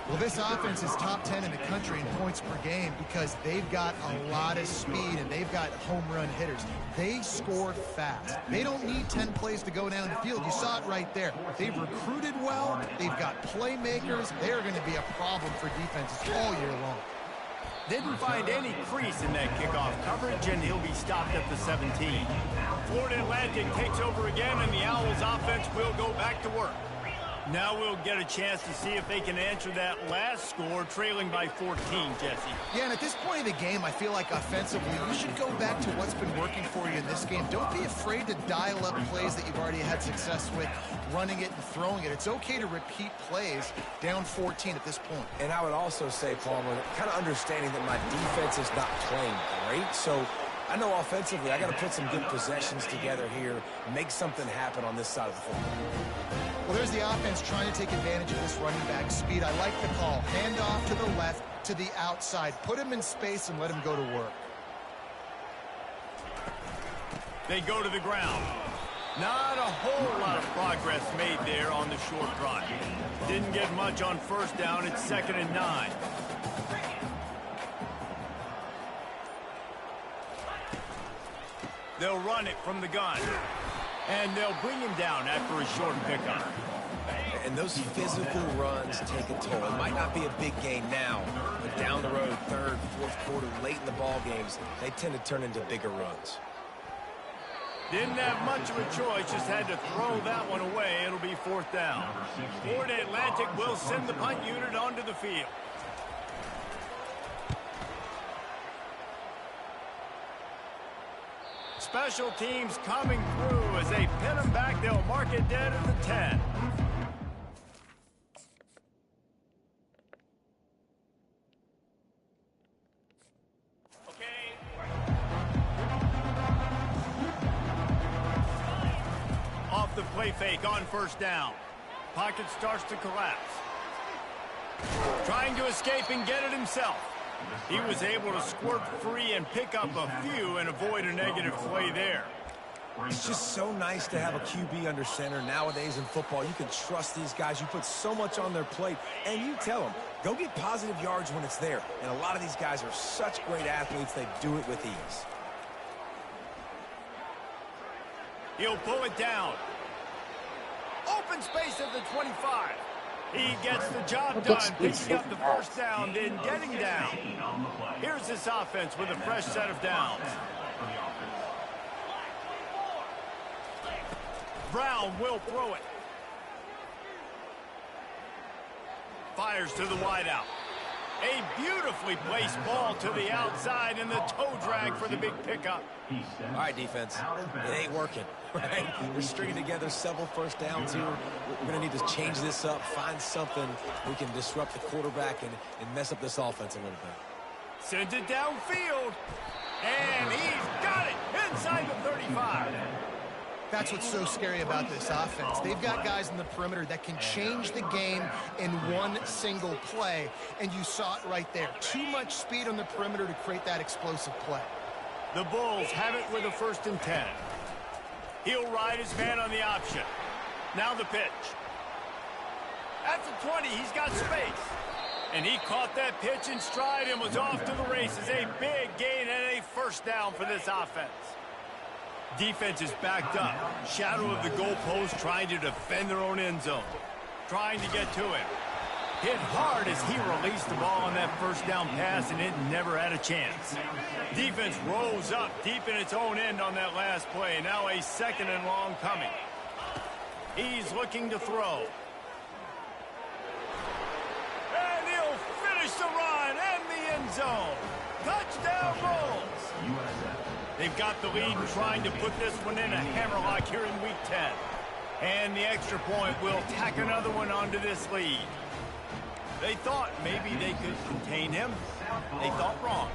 Well, this offense is top 10 in the country in points per game because they've got a lot of speed and they've got home run hitters. They score fast. They don't need 10 plays to go down the field. You saw it right there. They've recruited well. They've got playmakers. They're going to be a problem for defenses all year long. Didn't find any crease in that kickoff coverage, and he'll be stopped at the 17. Florida Atlantic takes over again, and the Owls offense will go back to work. Now we'll get a chance to see if they can answer that last score, trailing by 14, Jesse. Yeah, and at this point of the game, I feel like offensively, you should go back to what's been working for you in this game. Don't be afraid to dial up plays that you've already had success with, running it and throwing it. It's okay to repeat plays down 14 at this point. And I would also say, Palmer, kind of understanding that my defense is not playing great, so I know offensively I got to put some good possessions together here, make something happen on this side of the football. Well, there's the offense trying to take advantage of this running back speed. I like the call. Hand off to the left, to the outside. Put him in space and let him go to work. They go to the ground. Not a whole lot of progress made there on the short run. Didn't get much on first down. It's 2nd and 9. They'll run it from the gun. And they'll bring him down after a short pickup. And those physical runs take a toll. It might not be a big gain now, but down the road, third, fourth quarter, late in the ball games, they tend to turn into bigger runs. Didn't have much of a choice, just had to throw that one away. It'll be 4th down. Florida Atlantic will send the punt unit onto the field. Special teams coming through as they pin them back. They'll mark it dead at the 10. Okay. Off the play fake on first down. Pocket starts to collapse. Trying to escape and get it himself. He was able to squirt free and pick up a few and avoid a negative play there. It's just so nice to have a QB under center. Nowadays in football, you can trust these guys. You put so much on their plate, and you tell them, go get positive yards when it's there. And a lot of these guys are such great athletes, they do it with ease. He'll pull it down. Open space at the 25. He gets the job done, picking up the first down, then getting down. Here's this offense with a fresh set of downs. Brown will throw it. Fires to the wideout. A beautifully placed ball to the outside and the toe drag for the big pickup. All right, defense. It ain't working, right? We're stringing together several first downs here. We're going to need to change this up, find something we can disrupt the quarterback and mess up this offense a little bit. Sends it downfield. And he's got it inside the 35. That's what's so scary about this offense. They've got guys in the perimeter that can change the game in one single play, and you saw it right there. Too much speed on the perimeter to create that explosive play. The Bulls have it with a 1st and 10. He'll ride his man on the option. Now the pitch. At the 20, he's got space. And he caught that pitch in stride and was off to the races. A big gain and a first down for this offense. Defense is backed up. Shadow of the goalpost, trying to defend their own end zone. Trying to get to him. Hit hard as he released the ball on that first down pass, and it never had a chance. Defense rose up deep in its own end on that last play. Now a 2nd and long coming. He's looking to throw. And he'll finish the run and the end zone. Touchdown Bulls. They've got the lead and trying to put this one in a hammerlock here in Week 10. And the extra point will tack another one onto this lead. They thought maybe they could contain him. They thought wrong.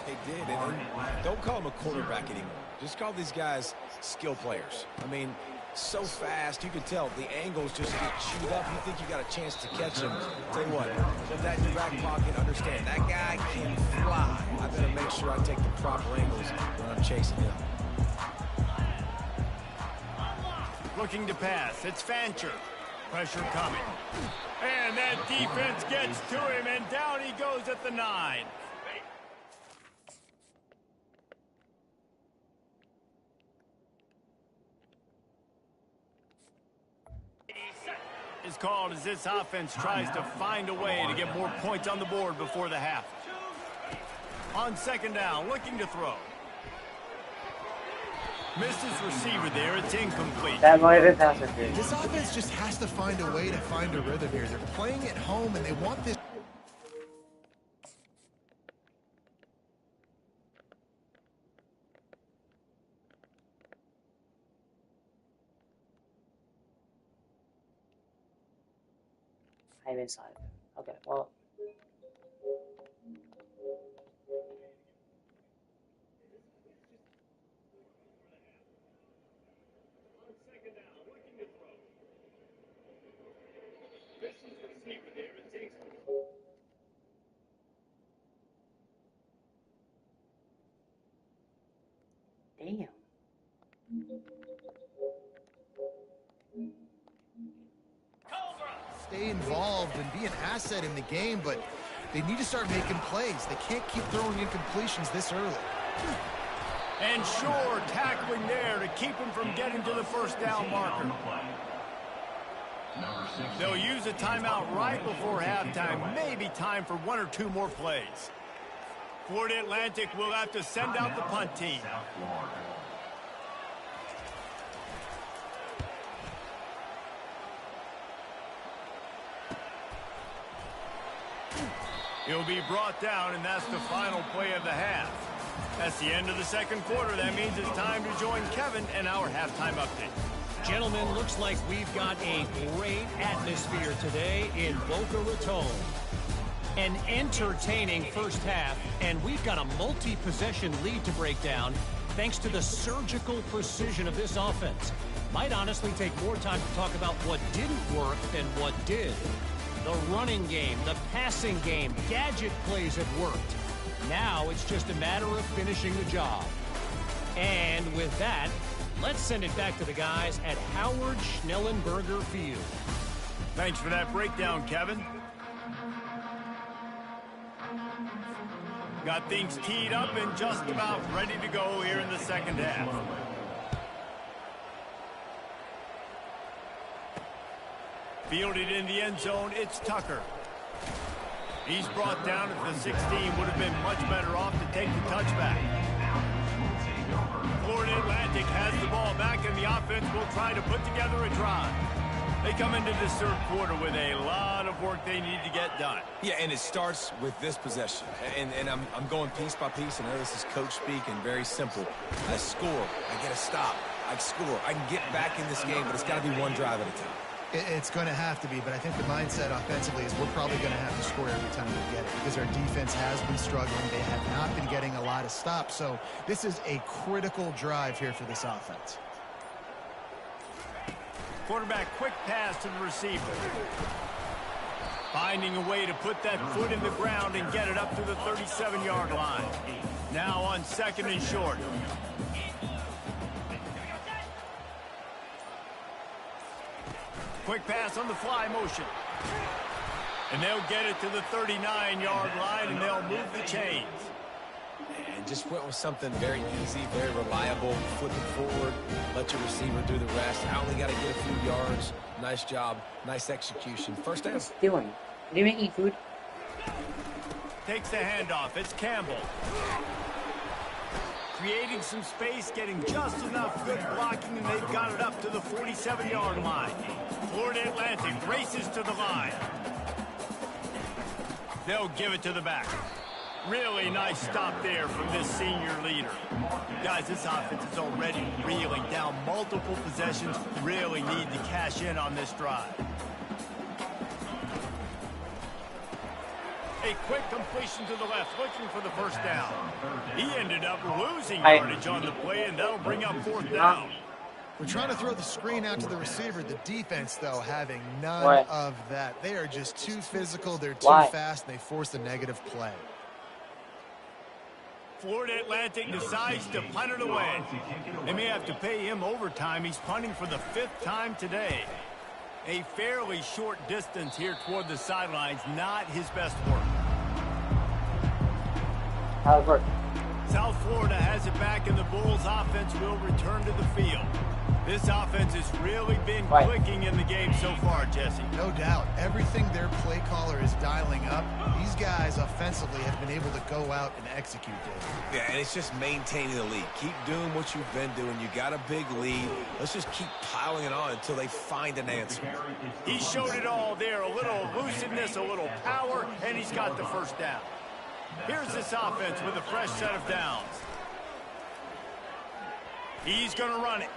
They did. And don't call him a quarterback anymore. Just call these guys skill players. I mean, so fast, you can tell the angles just get chewed up. You think you got a chance to catch him. Tell you what, put that in your back pocket. Understand, that guy can fly. I better make sure I take the proper angles when I'm chasing him. Looking to pass. It's Fancher. Pressure coming. And that defense gets to him, and down he goes at the 9. Is called as this offense tries to find a way to get more points on the board before the half. On 2nd down, looking to throw. Missed his receiver there. It's incomplete. That might have been pass interference. This offense just has to find a way to find a rhythm here. They're playing at home, and they want this. I'm inside. Okay, well. Damn. Stay involved and be an asset in the game, but they need to start making plays. They can't keep throwing incompletions this early. And Shore tackling there to keep him from getting to the first down marker. They'll use a timeout right before halftime. Maybe time for 1 or 2 more plays. Florida Atlantic will have to send out the punt team. He'll be brought down, and that's the final play of the half. That's the end of the 2nd quarter. That means it's time to join Kevin and our halftime update. Gentlemen, looks like we've got a great atmosphere today in Boca Raton. An entertaining first half, and we've got a multi-possession lead to break down thanks to the surgical precision of this offense. Might honestly take more time to talk about what didn't work than what did. The running game, the passing game, gadget plays have worked. Now it's just a matter of finishing the job. And with that, let's send it back to the guys at Howard Schnellenberger Field. Thanks for that breakdown, Kevin. Got things teed up and just about ready to go here in the 2nd half. Fielded in the end zone, it's Tucker. He's brought down at the 16. Would have been much better off to take the touchback. Florida Atlantic has the ball back, and the offense will try to put together a drive. They come into this 3rd quarter with a lot of work they need to get done. Yeah, and it starts with this possession. And I'm going piece by piece. I know this is coach speak and very simple. I score. I get a stop. I score. I can get back in this game, but it's got to be one drive at a time. It's going to have to be, but I think the mindset offensively is we're probably going to have to score every time we get it because our defense has been struggling. They have not been getting a lot of stops, so this is a critical drive here for this offense. Quarterback quick pass to the receiver. Finding a way to put that foot in the ground and get it up to the 37-yard line. Now on 2nd and short. Quick pass on the fly motion. And they'll get it to the 39-yard line, and they'll move the chains. And just went with something very easy, very reliable. Flip it forward, let your receiver do the rest. I only got to get a few yards. Nice job. Nice execution. First down. What's he doing? Are you making food? Takes the handoff. It's Campbell. Creating some space, getting just enough good blocking, and they've got it up to the 47-yard line. Florida Atlantic races to the line. They'll give it to the back. Really nice stop there from this senior leader. Guys, this offense is already reeling down multiple possessions. Really need to cash in on this drive. A quick completion to the left, looking for the first down. He ended up losing yardage on the play, and that'll bring up fourth down. We're trying to throw the screen out to the receiver. The defense, though, having none of that. They are just too physical. They're too fast, and they force a negative play. Florida Atlantic decides to punt it away. They may have to pay him overtime. He's punting for the 5th time today. A fairly short distance here toward the sidelines. Not his best work. How's it work? South Florida has it back, and the Bulls offense will return to the field. This offense has really been clicking in the game so far, Jesse. No doubt. Everything their play caller is dialing up, these guys offensively have been able to go out and execute, David. Yeah, and it's just maintaining the lead. Keep doing what you've been doing. You got a big lead. Let's just keep piling it on until they find an answer. He showed it all there. A little elusiveness, a little power, and he's got the first down. Here's this offense with a fresh set of downs. He's going to run it.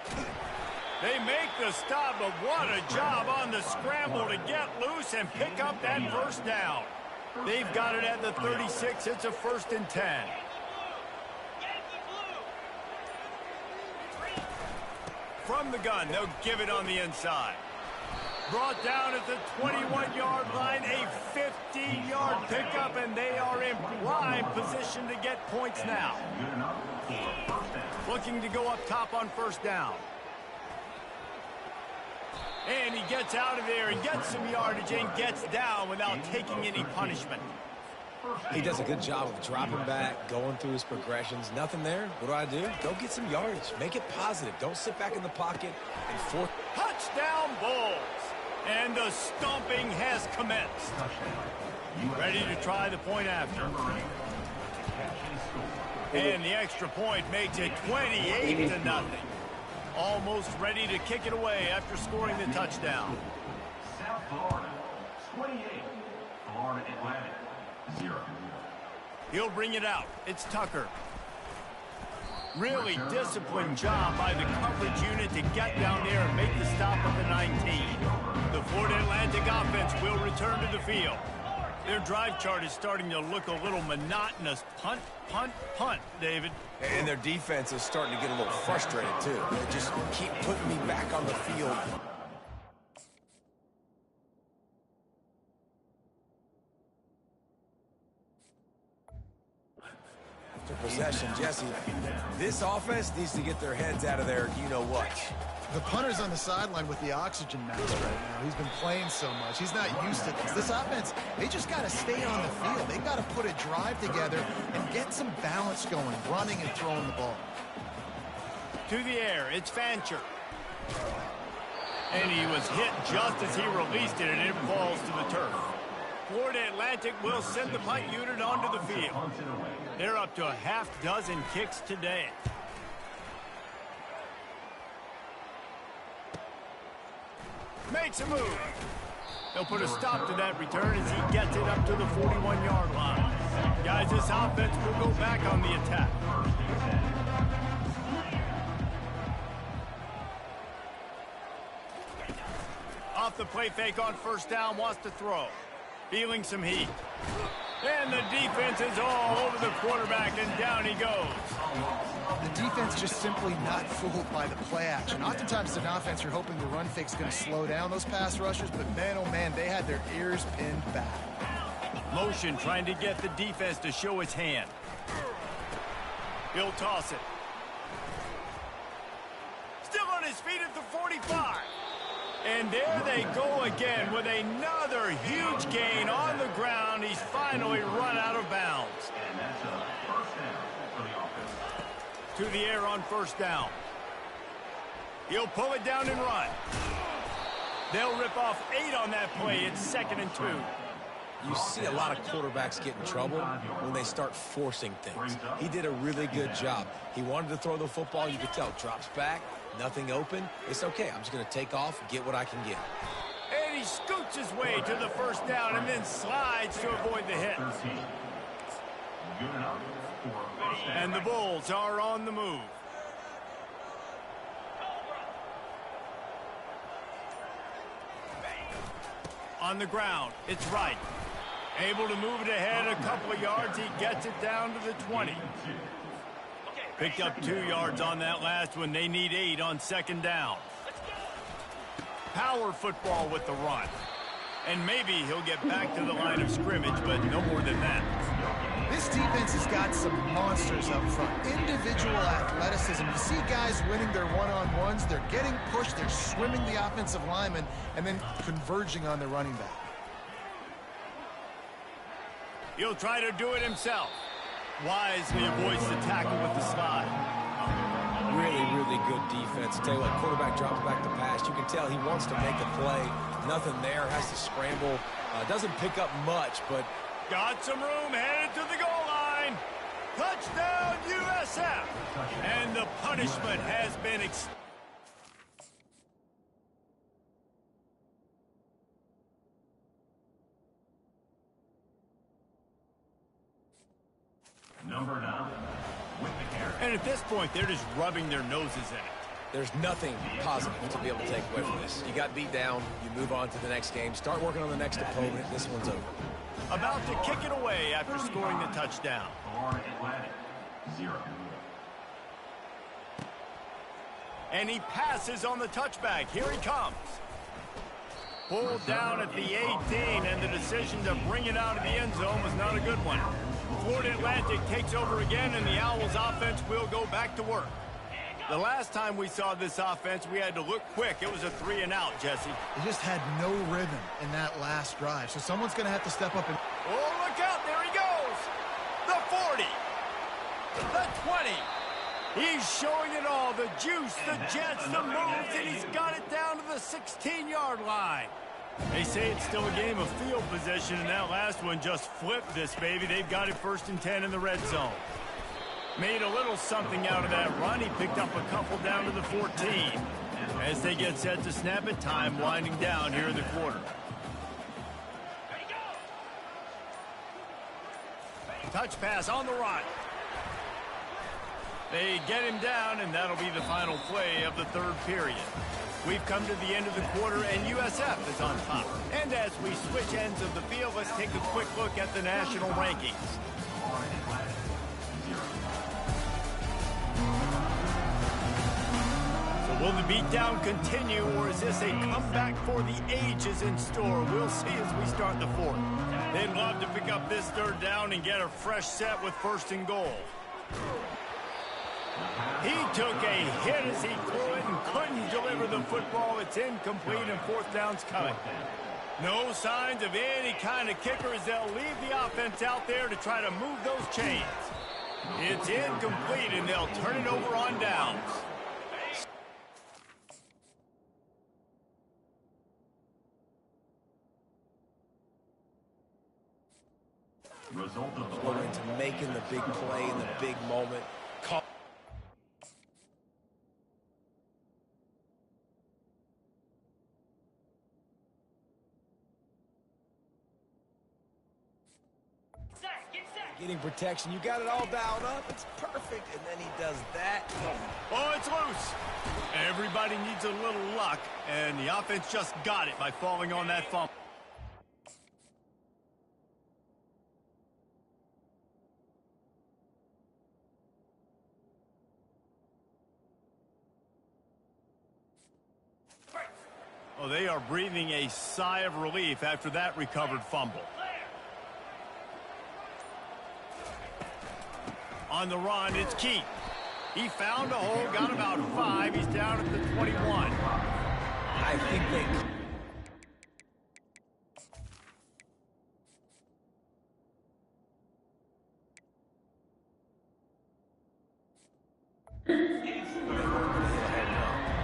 They make the stop, but what a job on the scramble to get loose and pick up that first down. They've got it at the 36. It's a 1st and 10. From the gun, they'll give it on the inside. Brought down at the 21-yard line, a 50-yard pickup, and they are in prime position to get points now. Looking to go up top on first down. And he gets out of there and gets some yardage and gets down without taking any punishment. He does a good job of dropping back, going through his progressions. Nothing there. What do? Go get some yardage. Make it positive. Don't sit back in the pocket and force. Touchdown, Bulls. And the stomping has commenced. Ready to try the point after. And the extra point makes it 28-0. Almost ready to kick it away after scoring the touchdown. South Florida, 28. Florida Atlantic, 0. He'll bring it out. It's Tucker. Really disciplined job by the coverage unit to get down there and make the stop at the 19. The Florida Atlantic offense will return to the field. Their drive chart is starting to look a little monotonous. Punt, punt, punt, David. And their defense is starting to get a little frustrated, too. They just keep putting me back on the field. After possession, Jesse, this offense needs to get their heads out of there, you-know-what. The punter's on the sideline with the oxygen mask right now. He's been playing so much. He's not used to this. This offense, they just got to stay on the field. They got to put a drive together and get some balance going, running and throwing the ball. To the air, it's Fancher. And he was hit just as he released it, and it falls to the turf. Florida Atlantic will send the punt unit onto the field. They're up to a half-dozen kicks today. Makes a move. They'll put a stop to that return as he gets it up to the 41-yard line. Guys, this offense will go back on the attack. Off the play fake on first down, wants to throw. Feeling some heat. And the defense is all over the quarterback, and down he goes. The defense just simply not fooled by the play action. Oftentimes, as an offense, you're hoping the run fake's going to slow down those pass rushers, but man, oh man, they had their ears pinned back. Motion trying to get the defense to show its hand. He'll toss it. Still on his feet at the 45. And there they go again with another huge gain on the ground. He's finally run out of bounds. And that's a first down for the offense. To the air on first down. He'll pull it down and run. They'll rip off 8 on that play. It's 2nd and 2. You see a lot of quarterbacks get in trouble when they start forcing things. He did a really good job. He wanted to throw the football. You could tell. Drops back, nothing open. It's okay. I'm just going to take off, get what I can get. And he scoots his way to the first down and then slides to avoid the hit. And the Bulls are on the move. On the ground, it's right. Able to move it ahead a couple of yards. He gets it down to the 20. Picked up 2 yards on that last one. They need 8 on 2nd down. Power football with the run. And maybe he'll get back to the line of scrimmage, but no more than that. This defense has got some monsters up front. Individual athleticism. You see guys winning their one-on-ones. They're getting pushed. They're swimming the offensive lineman and then converging on the running back. He'll try to do it himself. Wisely avoids the tackle with the slide. Really, really good defense. Tell you what, quarterback drops back to pass. You can tell he wants to make a play. Nothing there. Has to scramble. Doesn't pick up much, but got some room, headed to the goal line. Touchdown, USF. And the punishment has been Number 9, with the carry. And at this point, they're just rubbing their noses in it. there's nothing positive to be able to take away from this. You got beat down, you move on to the next game, start working on the next opponent. This one's over. About to kick it away after scoring the touchdown. For Atlantic, 0. And he passes on the touchback. Here he comes. Pulled down at the 18, and the decision to bring it out of the end zone was not a good one. Florida Atlantic takes over again, and the Owls offense will go back to work. The last time we saw this offense, we had to look quick. It was a 3-and-out, Jesse. They just had no rhythm in that last drive, so someone's going to have to step up and... Oh, look out. There he goes. The 40. The 20. He's showing it all. The juice, the jets, the moves, and he's got it down to the 16-yard line. They say it's still a game of field position, and that last one just flipped this baby. They've got it 1st and 10 in the red zone. Made a little something out of that run. He picked up a couple down to the 14. As they get set to snap it, time winding down here in the quarter. Touch pass on the run. They get him down, and that'll be the final play of the 3rd period. We've come to the end of the quarter, and USF is on top. And as we switch ends of the field, let's take a quick look at the national rankings. So will the beatdown continue, or is this a comeback for the ages in store? We'll see as we start the 4th. They'd love to pick up this 3rd down and get a fresh set with 1st and goal. He took a hit as he threw it and couldn't deliver the football. It's incomplete, and 4th down's coming. No signs of any kind of kicker as they'll leave the offense out there to try to move those chains. It's incomplete, and they'll turn it over on downs. Result of the Go into making the big play in the big moment. Call. Getting protection. You got it all dialed up. It's perfect. And then he does that. Oh, it's loose. Everybody needs a little luck, and the offense just got it by falling on that fumble. Oh, they are breathing a sigh of relief after that recovered fumble. On the run, it's Keith. He found a hole, got about 5. He's down at the 21. I think they...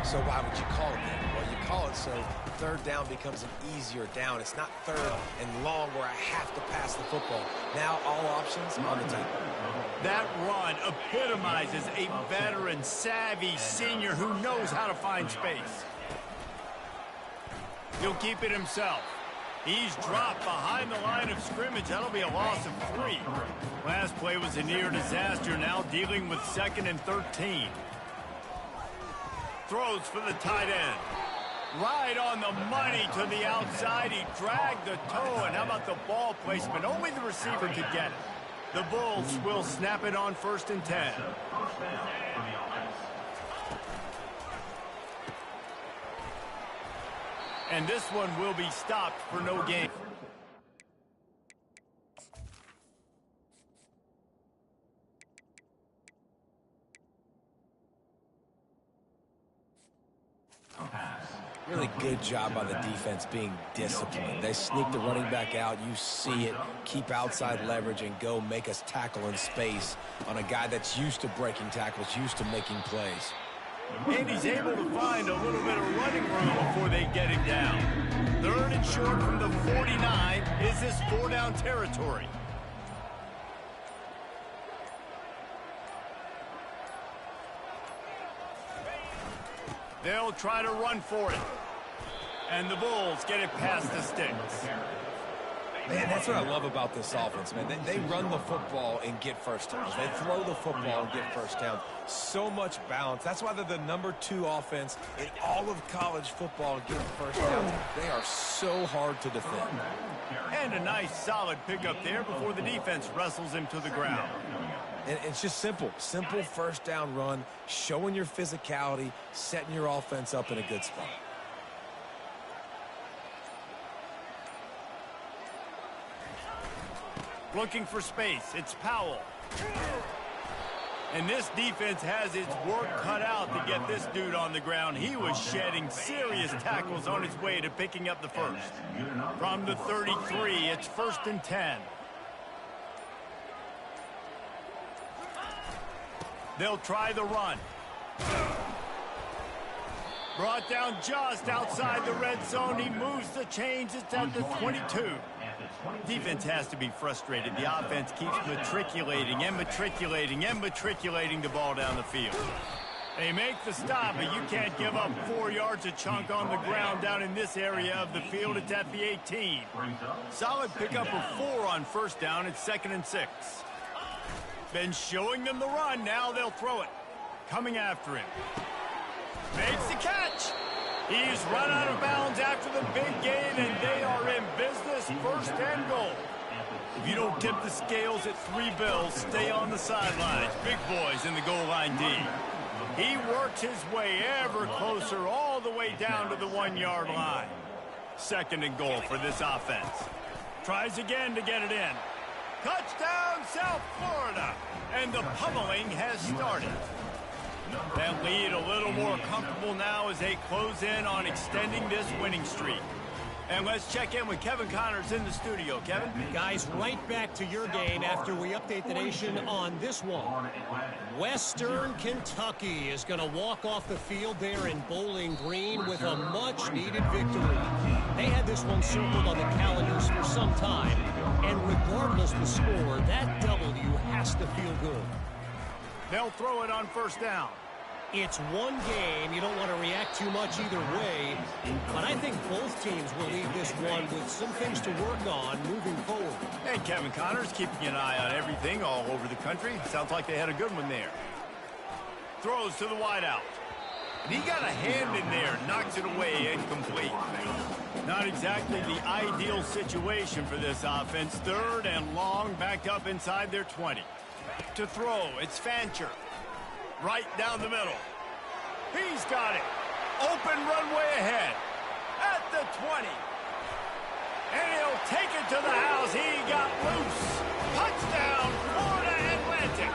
So why would you call it that? Well, you call it so third down becomes an easier down. It's not third and long where I have to pass the football. Now all options on the table. That run epitomizes a veteran, savvy senior who knows how to find space. He'll keep it himself. He's dropped behind the line of scrimmage. That'll be a loss of 3. Last play was a near disaster. Now dealing with 2nd and 13. Throws for the tight end. Right on the money to the outside. He dragged the toe. And how about the ball placement? Only the receiver could get it. The Bulls will snap it on 1st and 10. And this one will be stopped for no gain. Really good job by the defense being disciplined. They sneak the running back out. You see it. Keep outside leverage and go make us tackle in space on a guy that's used to breaking tackles, used to making plays. And he's able to find a little bit of running room before they get him down. 3rd and short from the 49. Is this 4-down territory? They'll try to run for it. And the Bulls get it past the sticks. Man, that's what I love about this offense, man. They run the football and get first downs. They throw the football and get first downs. So much balance. That's why they're the #2 offense in all of college football getting first downs. They are so hard to defend. And a nice solid pickup there before the defense wrestles him to the ground. And it's just simple first down run, showing your physicality, setting your offense up in a good spot. Looking for space. It's Powell. And this defense has its work cut out to get this dude on the ground. He was shedding serious tackles on his way to picking up the first. From the 33, it's 1st and 10. They'll try the run. Brought down just outside the red zone. He moves the chains. It's at the 22. Defense has to be frustrated. The offense keeps matriculating and matriculating and matriculating the ball down the field. They make the stop, but you can't give up 4 yards a chunk on the ground down in this area of the field. It's at the 18. Solid pickup of 4 on first down. It's 2nd and 6. Been showing them the run. Now they'll throw it. Coming after him. Makes the catch. He's run out of bounds after the big gain, and they are in business. 1st and goal. If you don't tip the scales at 3 bills, stay on the sidelines. Big boys in the goal line D. He works his way ever closer all the way down to the 1-yard line. 2nd and goal for this offense. Tries again to get it in. Touchdown, South Florida. And the pummeling has started. That lead a little more comfortable now as they close in on extending this winning streak. And let's check in with Kevin Connors in the studio. Kevin? Guys, right back to your game after we update the nation on this one. Western Kentucky is going to walk off the field there in Bowling Green with a much-needed victory. They had this one circled on the calendars for some time, and regardless of the score, that W has to feel good. They'll throw it on first down. It's one game. You don't want to react too much either way, but I think both teams will leave this one with some things to work on moving forward. And Kevin Connors keeping an eye on everything all over the country. Sounds like they had a good one there. Throws to the wideout. And he got a hand in there, knocks it away, incomplete. Not exactly the ideal situation for this offense. 3rd and long, backed up inside their 20. To throw, it's Fancher. Right down the middle. He's got it. Open runway ahead. At the 20. And he'll take it to the house. He got loose. Touchdown, Florida Atlantic.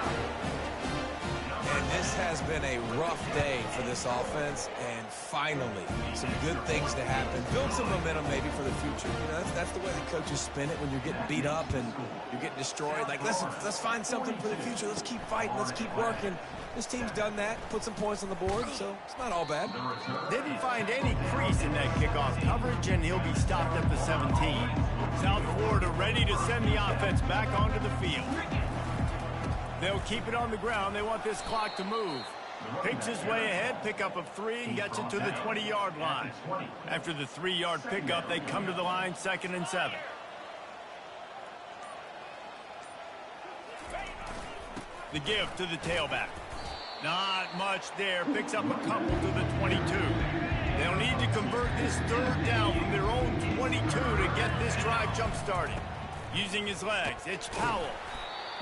And this has been a rough day for this offense, and finally, some good things to happen. Build some momentum maybe for the future. You know, that's the way the coaches spin it when you're getting beat up and you're getting destroyed. Like, listen, let's find something for the future. Let's keep fighting. Let's keep working. this team's done that, put some points on the board, so it's not all bad. Didn't find any crease in that kickoff coverage, and he'll be stopped at the 17. South Florida ready to send the offense back onto the field. They'll keep it on the ground. They want this clock to move. Picks his way ahead, pickup of 3, and gets it to the 20-yard line. After the 3-yard pickup, they come to the line, 2nd and 7. The give to the tailback. Not much there. Picks up a couple to the 22. They'll need to convert this 3rd down from their own 22 to get this drive jump-started. Using his legs, it's Powell.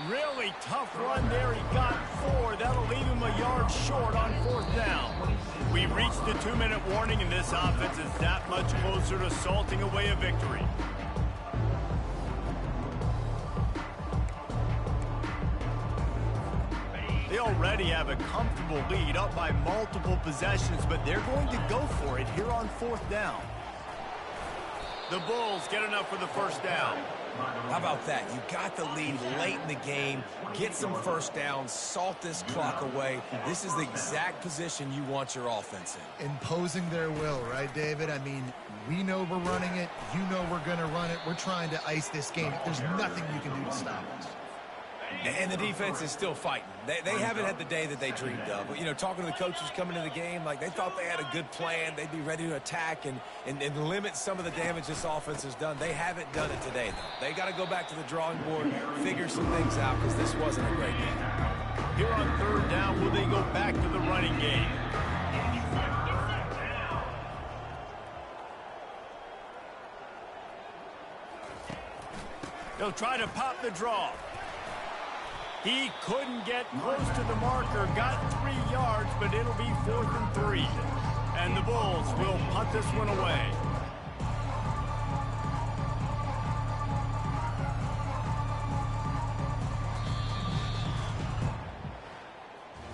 Really tough run there. He got 4. That'll leave him a yard short on 4th down. We reached the 2-minute warning, and this offense is that much closer to salting away a victory. They already have a comfortable lead, up by multiple possessions, but they're going to go for it here on 4th down. The Bulls get enough for the 1st down. How about that? You got the lead late in the game. Get some 1st downs. Salt this clock away. This is the exact position you want your offense in. Imposing their will, right, David? I mean, we know we're running it. You know we're going to run it. We're trying to ice this game. There's nothing you can do to stop us. And the defense is still fighting. They haven't had the day that they dreamed of. You know, talking to the coaches coming into the game, like they thought they had a good plan. They'd be ready to attack and limit some of the damage this offense has done. They haven't done it today, though. They got to go back to the drawing board, figure some things out, because this wasn't a great game. Here on 3rd down, will they go back to the running game? They'll try to pop the draw. He couldn't get close to the marker, got 3 yards, but it'll be 4th and 3. And the Bulls will punt this one away.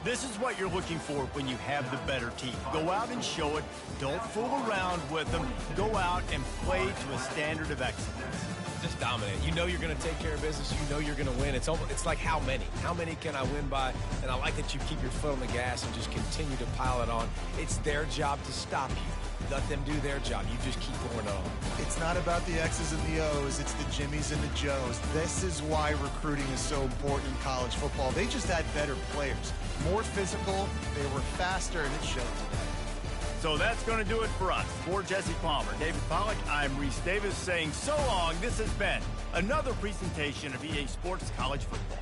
This is what you're looking for when you have the better team. Go out and show it. Don't fool around with them. Go out and play to a standard of excellence. Just dominate. You know you're going to take care of business. You know you're going to win. It's like how many? How many can I win by? And I like that you keep your foot on the gas and just continue to pile it on. It's their job to stop you. Let them do their job. You just keep going on. It's not about the X's and the O's. It's the Jimmies and the Joes. This is why recruiting is so important in college football. They just had better players. More physical. They were faster, and it showed today. So that's going to do it for us. For Jesse Palmer, David Pollack, I'm Reese Davis saying so long. This has been another presentation of EA Sports College Football.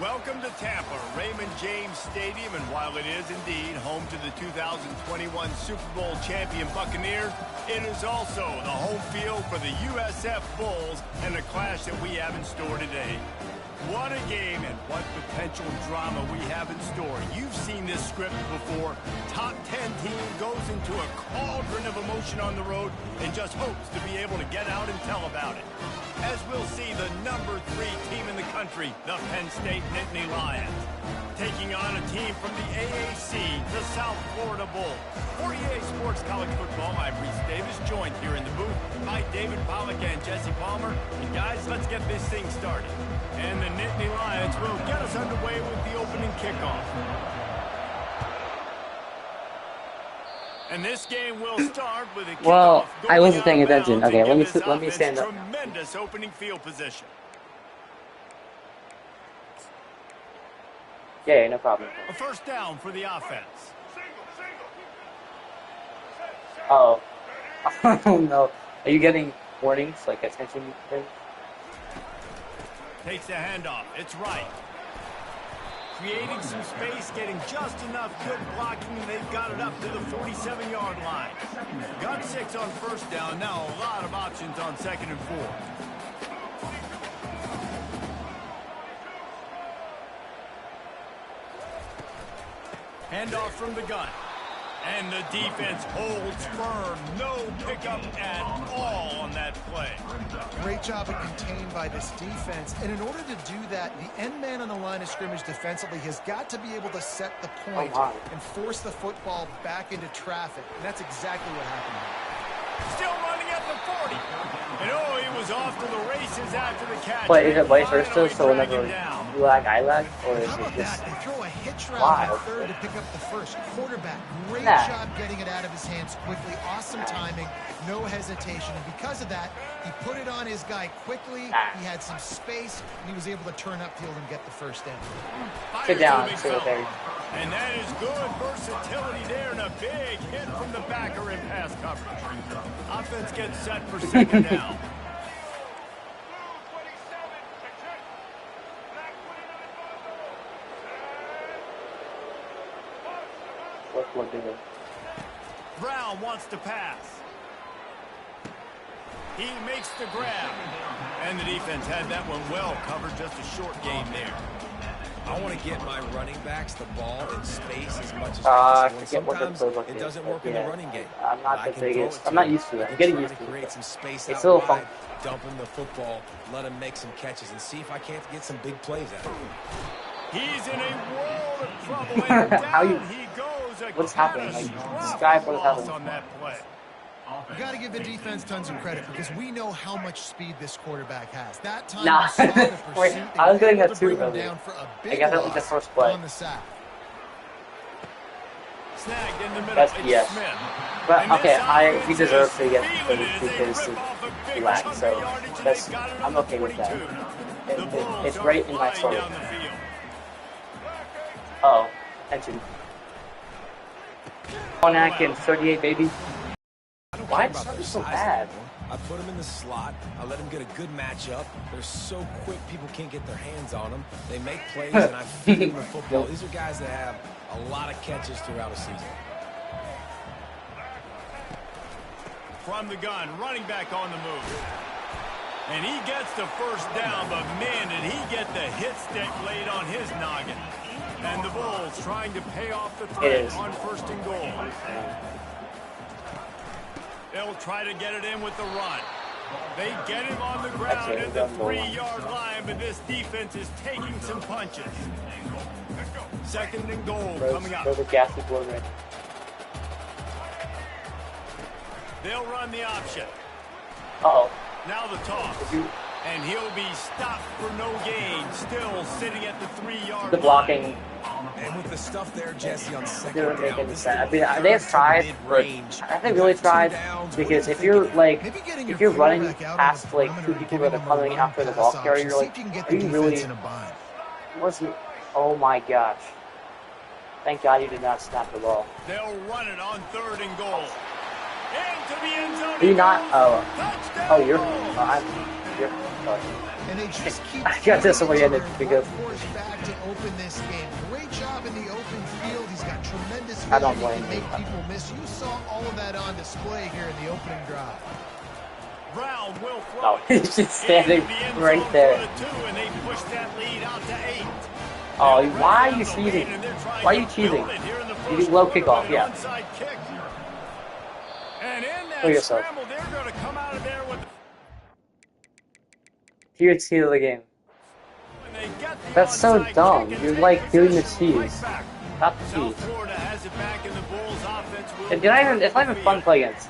Welcome to Tampa, Raymond James Stadium, and while it is indeed home to the 2021 Super Bowl champion Buccaneers, it is also the home field for the USF Bulls and the clash that we have in store today. What a game and what potential drama we have in store. You've seen this script before. Top 10 team goes into a cauldron of emotion on the road and just hopes to be able to get out and tell about it. As we'll see the number 3 team in the country, the Penn State Nittany Lions, taking on a team from the AAC, the South Florida Bulls. For EA Sports College Football, I'm Reese Davis, joined here in the booth by David Pollack and Jesse Palmer. And guys, let's get this thing started. And the Nittany Lions will get us underway with the opening kickoff. And this game will start with a kickoff. Well, I wasn't paying attention. Okay, let me stand up. Tremendous opening field position. Yeah, no problem. A first down for the offense. Uh-oh. Oh, no. Are you getting warnings, like attention things? Takes the handoff. It's right. Creating some space, getting just enough good blocking, and they've got it up to the 47-yard line. Got 6 on first down. Now a lot of options on 2nd and 4. Handoff from the gun. And the defense holds firm. No pickup at all on that play. Great job of contained by this defense. And in order to do that, the end man on the line of scrimmage defensively has got to be able to set the point and force the football back into traffic. And that's exactly what happened here. Still running at the 40. And oh, he was off to the races after the catch. But is it vice versa? So whenever you lag, I lag? Or is it just... They throw a hitch route on third to pick up the first. Quarterback, great job getting it out of his hands quickly. Awesome timing, no hesitation. And because of that, he put it on his guy quickly. He had some space, and he was able to turn upfield and get the first down. Sit down, Singletary. And that is good versatility there, and a big hit from the backer in pass coverage. Offense gets set for 2nd down. Brown wants to pass. He makes the grab. And the defense had that one well covered. Just a short gain there. I want to get my running backs the ball in space as much as possible. Sometimes it doesn't work in the running game. I'm not the biggest. I'm not used to it. I'm getting used to it. Create some space it's out a little wide, fun. dump him the football, let him make some catches, and see if I can't get some big plays out of him. He's in a world of trouble, and down he goes. What's happening? Like, describe what's happening on that play. You got to give the defense tons of credit because we know how much speed this quarterback has. That time nah. we saw the pursuit. Wait, I was getting that too early. earlier. I got that with the first play. On the sack. Snagged in the middle. That's yes. But okay, he deserves to get because he lacked. So I'm okay with that. It's right in my story. Uh oh, attention. On Atkins, 38, baby. Why is it so bad? I put them in the slot. I let them get a good matchup. They're so quick, people can't get their hands on them. They make plays, and I feed them the football. These are guys that have a lot of catches throughout a season. From the gun, running back on the move. And he gets the first down, but man, did he get the hit stick laid on his noggin. And the Bulls trying to pay off the threat on 1st and goal. They'll try to get it in with the run. They get him on the ground at the 3-yard line, but this defense is taking some punches. 2nd and goal coming up. They'll run the option. Uh-oh. Now the toss. And he'll be stopped for no gain. Still sitting at the 3-yard line. The blocking. And with the stuff there, Jesse, on 2nd They were down, making sense. I mean, they have tried, but I think really tried because if you're running past like 2 people that are coming after the ball carrier, you're like, are you really? Oh my gosh! Thank God you did not snap the ball. They'll run it on 3rd and goal. Into the end zone. Are you not? Oh, you're. And they just keep I got this oriented because force back to open this game. Great job in the open field. He's got tremendous I don't vision. He blame can make you. people miss. You saw all of that on display here in the opening drive. Brown will throw Oh, it. he's just standing right there. And they push that lead out to 8. Oh, why are you cheating? Why are you cheating? You do low kickoff, yeah. And in Look that yourself. scramble, they're going to come out of there with. Huge heat of the game. When they get the That's so onside dumb. kick and You're take like doing the possession right cheese. back. Stop the South cheese. Florida has it back, and the Bulls offense will It's not even fun to play against.